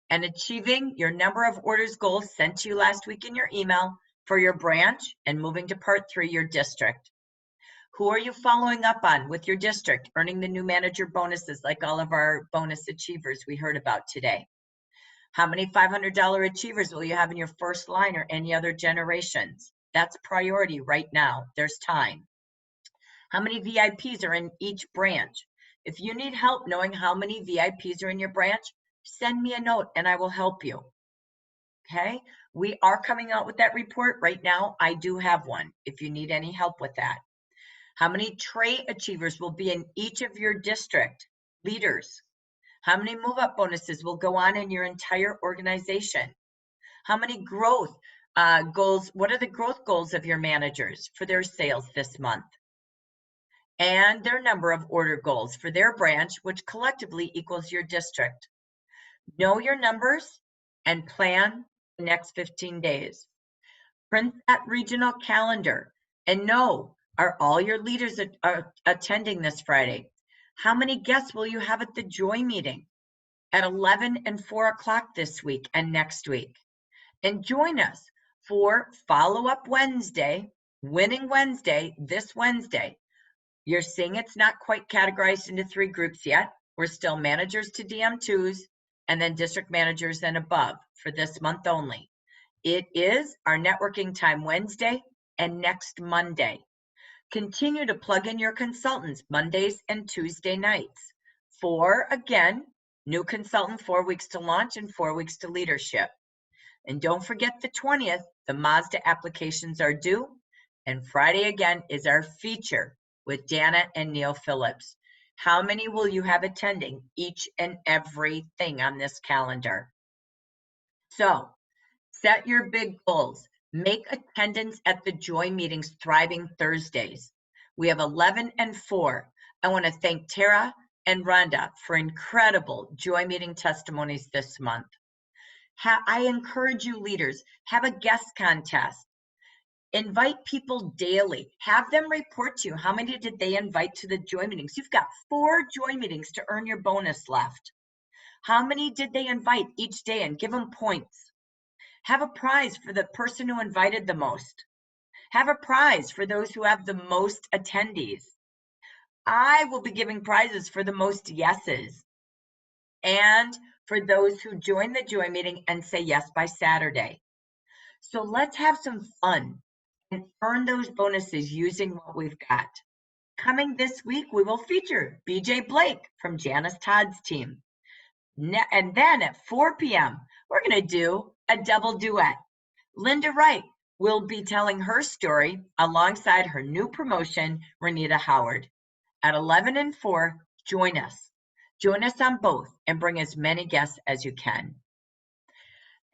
And achieving your number of orders goals sent to you last week in your email for your branch, and moving to part 3, your district. Who are you following up on with your district, earning the new manager bonuses like all of our bonus achievers we heard about today? How many $500 achievers will you have in your first line or any other generations? That's priority right now. There's time. How many VIPs are in each branch? If you need help knowing how many VIPs are in your branch, send me a note and I will help you. Okay? We are coming out with that report right now. I do have one if you need any help with that. How many trait achievers will be in each of your district leaders? How many move-up bonuses will go on in your entire organization? How many growth goals? What are the growth goals of your managers for their sales this month? And their number of order goals for their branch, which collectively equals your district. Know your numbers and plan the next 15 days. Print that regional calendar and know, are all your leaders are attending this Friday? How many guests will you have at the Joy meeting at 11 and 4 o'clock this week and next week? And join us for Follow-Up Wednesday, Winning Wednesday, this Wednesday. You're seeing it's not quite categorized into 3 groups yet. We're still managers to DM2s and then district managers and above for this month only. It is our networking time Wednesday and next Monday. Continue to plug in your consultants Mondays and Tuesday nights for, again, new consultant 4 weeks to launch and 4 weeks to leadership. And don't forget the 20th, the Mazda applications are due. And Friday again is our feature with Dana and Neil Phillips. How many will you have attending each and every thing on this calendar? So set your big goals. Make attendance at the Joy meetings Thriving Thursdays. We have 11 and 4. I want to thank Tara and Rhonda for incredible Joy meeting testimonies this month. I encourage you leaders, have a guest contest. Invite people daily. Have them report to you how many did they invite to the Joy meetings. You've got 4 Joy meetings to earn your bonus left. How many did they invite each day, and give them points? Have a prize for the person who invited the most. Have a prize for those who have the most attendees. I will be giving prizes for the most yeses and for those who join the Joy meeting and say yes by Saturday. So let's have some fun and earn those bonuses using what we've got. Coming this week, we will feature BJ Blake from Janice Todd's team. And then at 4 p.m., we're going to do a double duet. Linda Wright will be telling her story alongside her new promotion, Renita Howard. At 11 and 4, join us. Join us on both and bring as many guests as you can.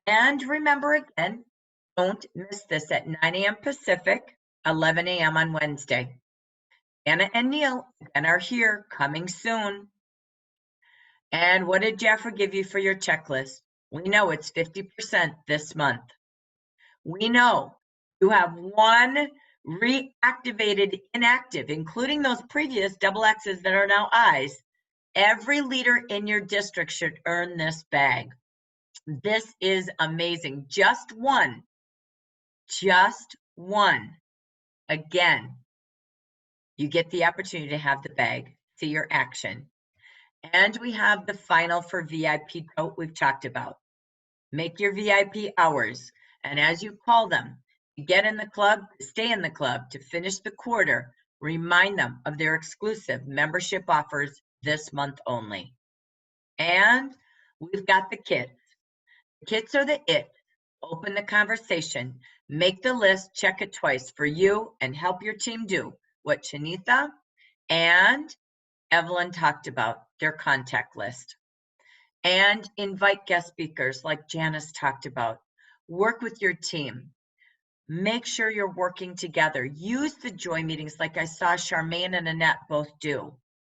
And remember again, don't miss this at 9 a.m. Pacific, 11 a.m. on Wednesday. Anna and Neil and are here, coming soon. And what did Jaffa give you for your checklist? We know it's 50% this month. We know you have 1 reactivated inactive, including those previous double X's that are now I's. Every leader in your district should earn this bag. This is amazing. Just one. Again, you get the opportunity to have the bag, see your action. And we have the final for VIP quote we've talked about. Make your VIP hours. And as you call them, to get in the club, to stay in the club, to finish the quarter, remind them of their exclusive membership offers this month only. And we've got the kits. The kits are the it. Open the conversation, make the list, check it twice for you, and help your team do what Shanitha and Evelyn talked about, their contact list. And invite guest speakers like Janice talked about. Work with your team. Make sure you're working together. Use the joy meetings like I saw Charmaine and Annette both do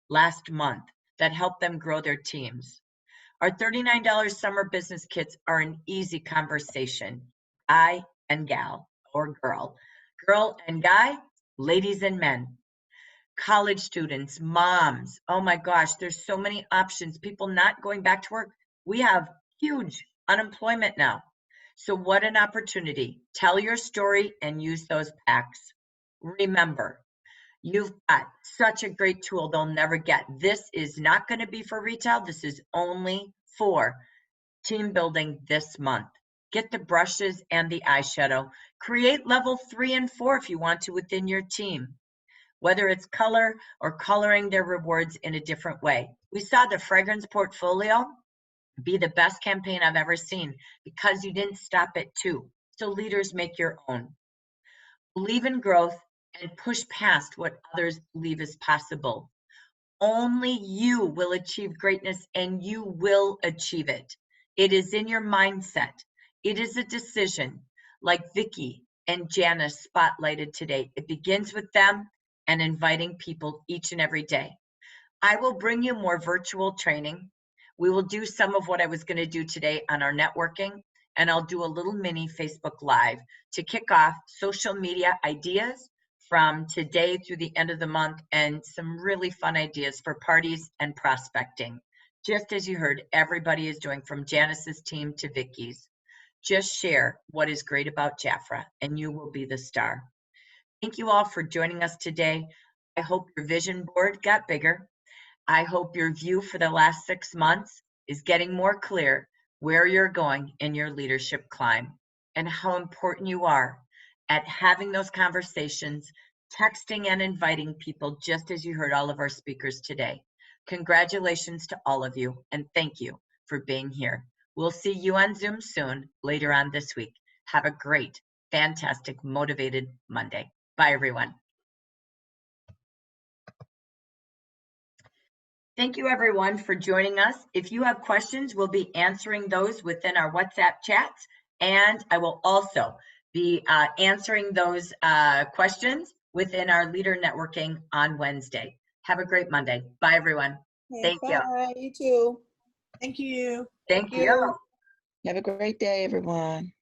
last month that help them grow their teams. Our $39 summer business kits are an easy conversation. Guy and gal, or girl and guy, ladies and men, college students, moms. Oh my gosh, there's so many options. People not going back to work. We have huge unemployment now. So what an opportunity. Tell your story and use those packs. Remember, you've got such a great tool they'll never get. This is not going to be for retail. This is only for team building this month. Get the brushes and the eyeshadow. Create level 3 and 4 if you want to within your team, whether it's color or coloring their rewards in a different way. We saw the fragrance portfolio be the best campaign I've ever seen because you didn't stop at 2. So leaders, make your own. Believe in growth and push past what others believe is possible. Only you will achieve greatness, and you will achieve it. It is in your mindset. It is a decision, like Vicki and Janice spotlighted today. It begins with them and inviting people each and every day. I will bring you more virtual training. We will do some of what I was going to do today on our networking, and I'll do a little mini Facebook Live to kick off social media ideas from today through the end of the month, and some really fun ideas for parties and prospecting. Just as you heard, everybody is doing, from Janice's team to Vicki's. Just share what is great about Jafra, and you will be the star. Thank you all for joining us today. I hope your vision board got bigger. I hope your view for the last 6 months is getting more clear where you're going in your leadership climb and how important you are at having those conversations, texting and inviting people, just as you heard all of our speakers today. Congratulations to all of you, and thank you for being here. We'll see you on Zoom soon later on this week. Have a great, fantastic, motivated Monday. Bye, everyone. Thank you, everyone, for joining us. If you have questions, we'll be answering those within our WhatsApp chats, and I will also be answering those questions within our leader networking on Wednesday. Have a great Monday. Bye, everyone.
Okay,
Thank you.
bye. You too.
Thank you.
Thank you.
Have a great day, everyone.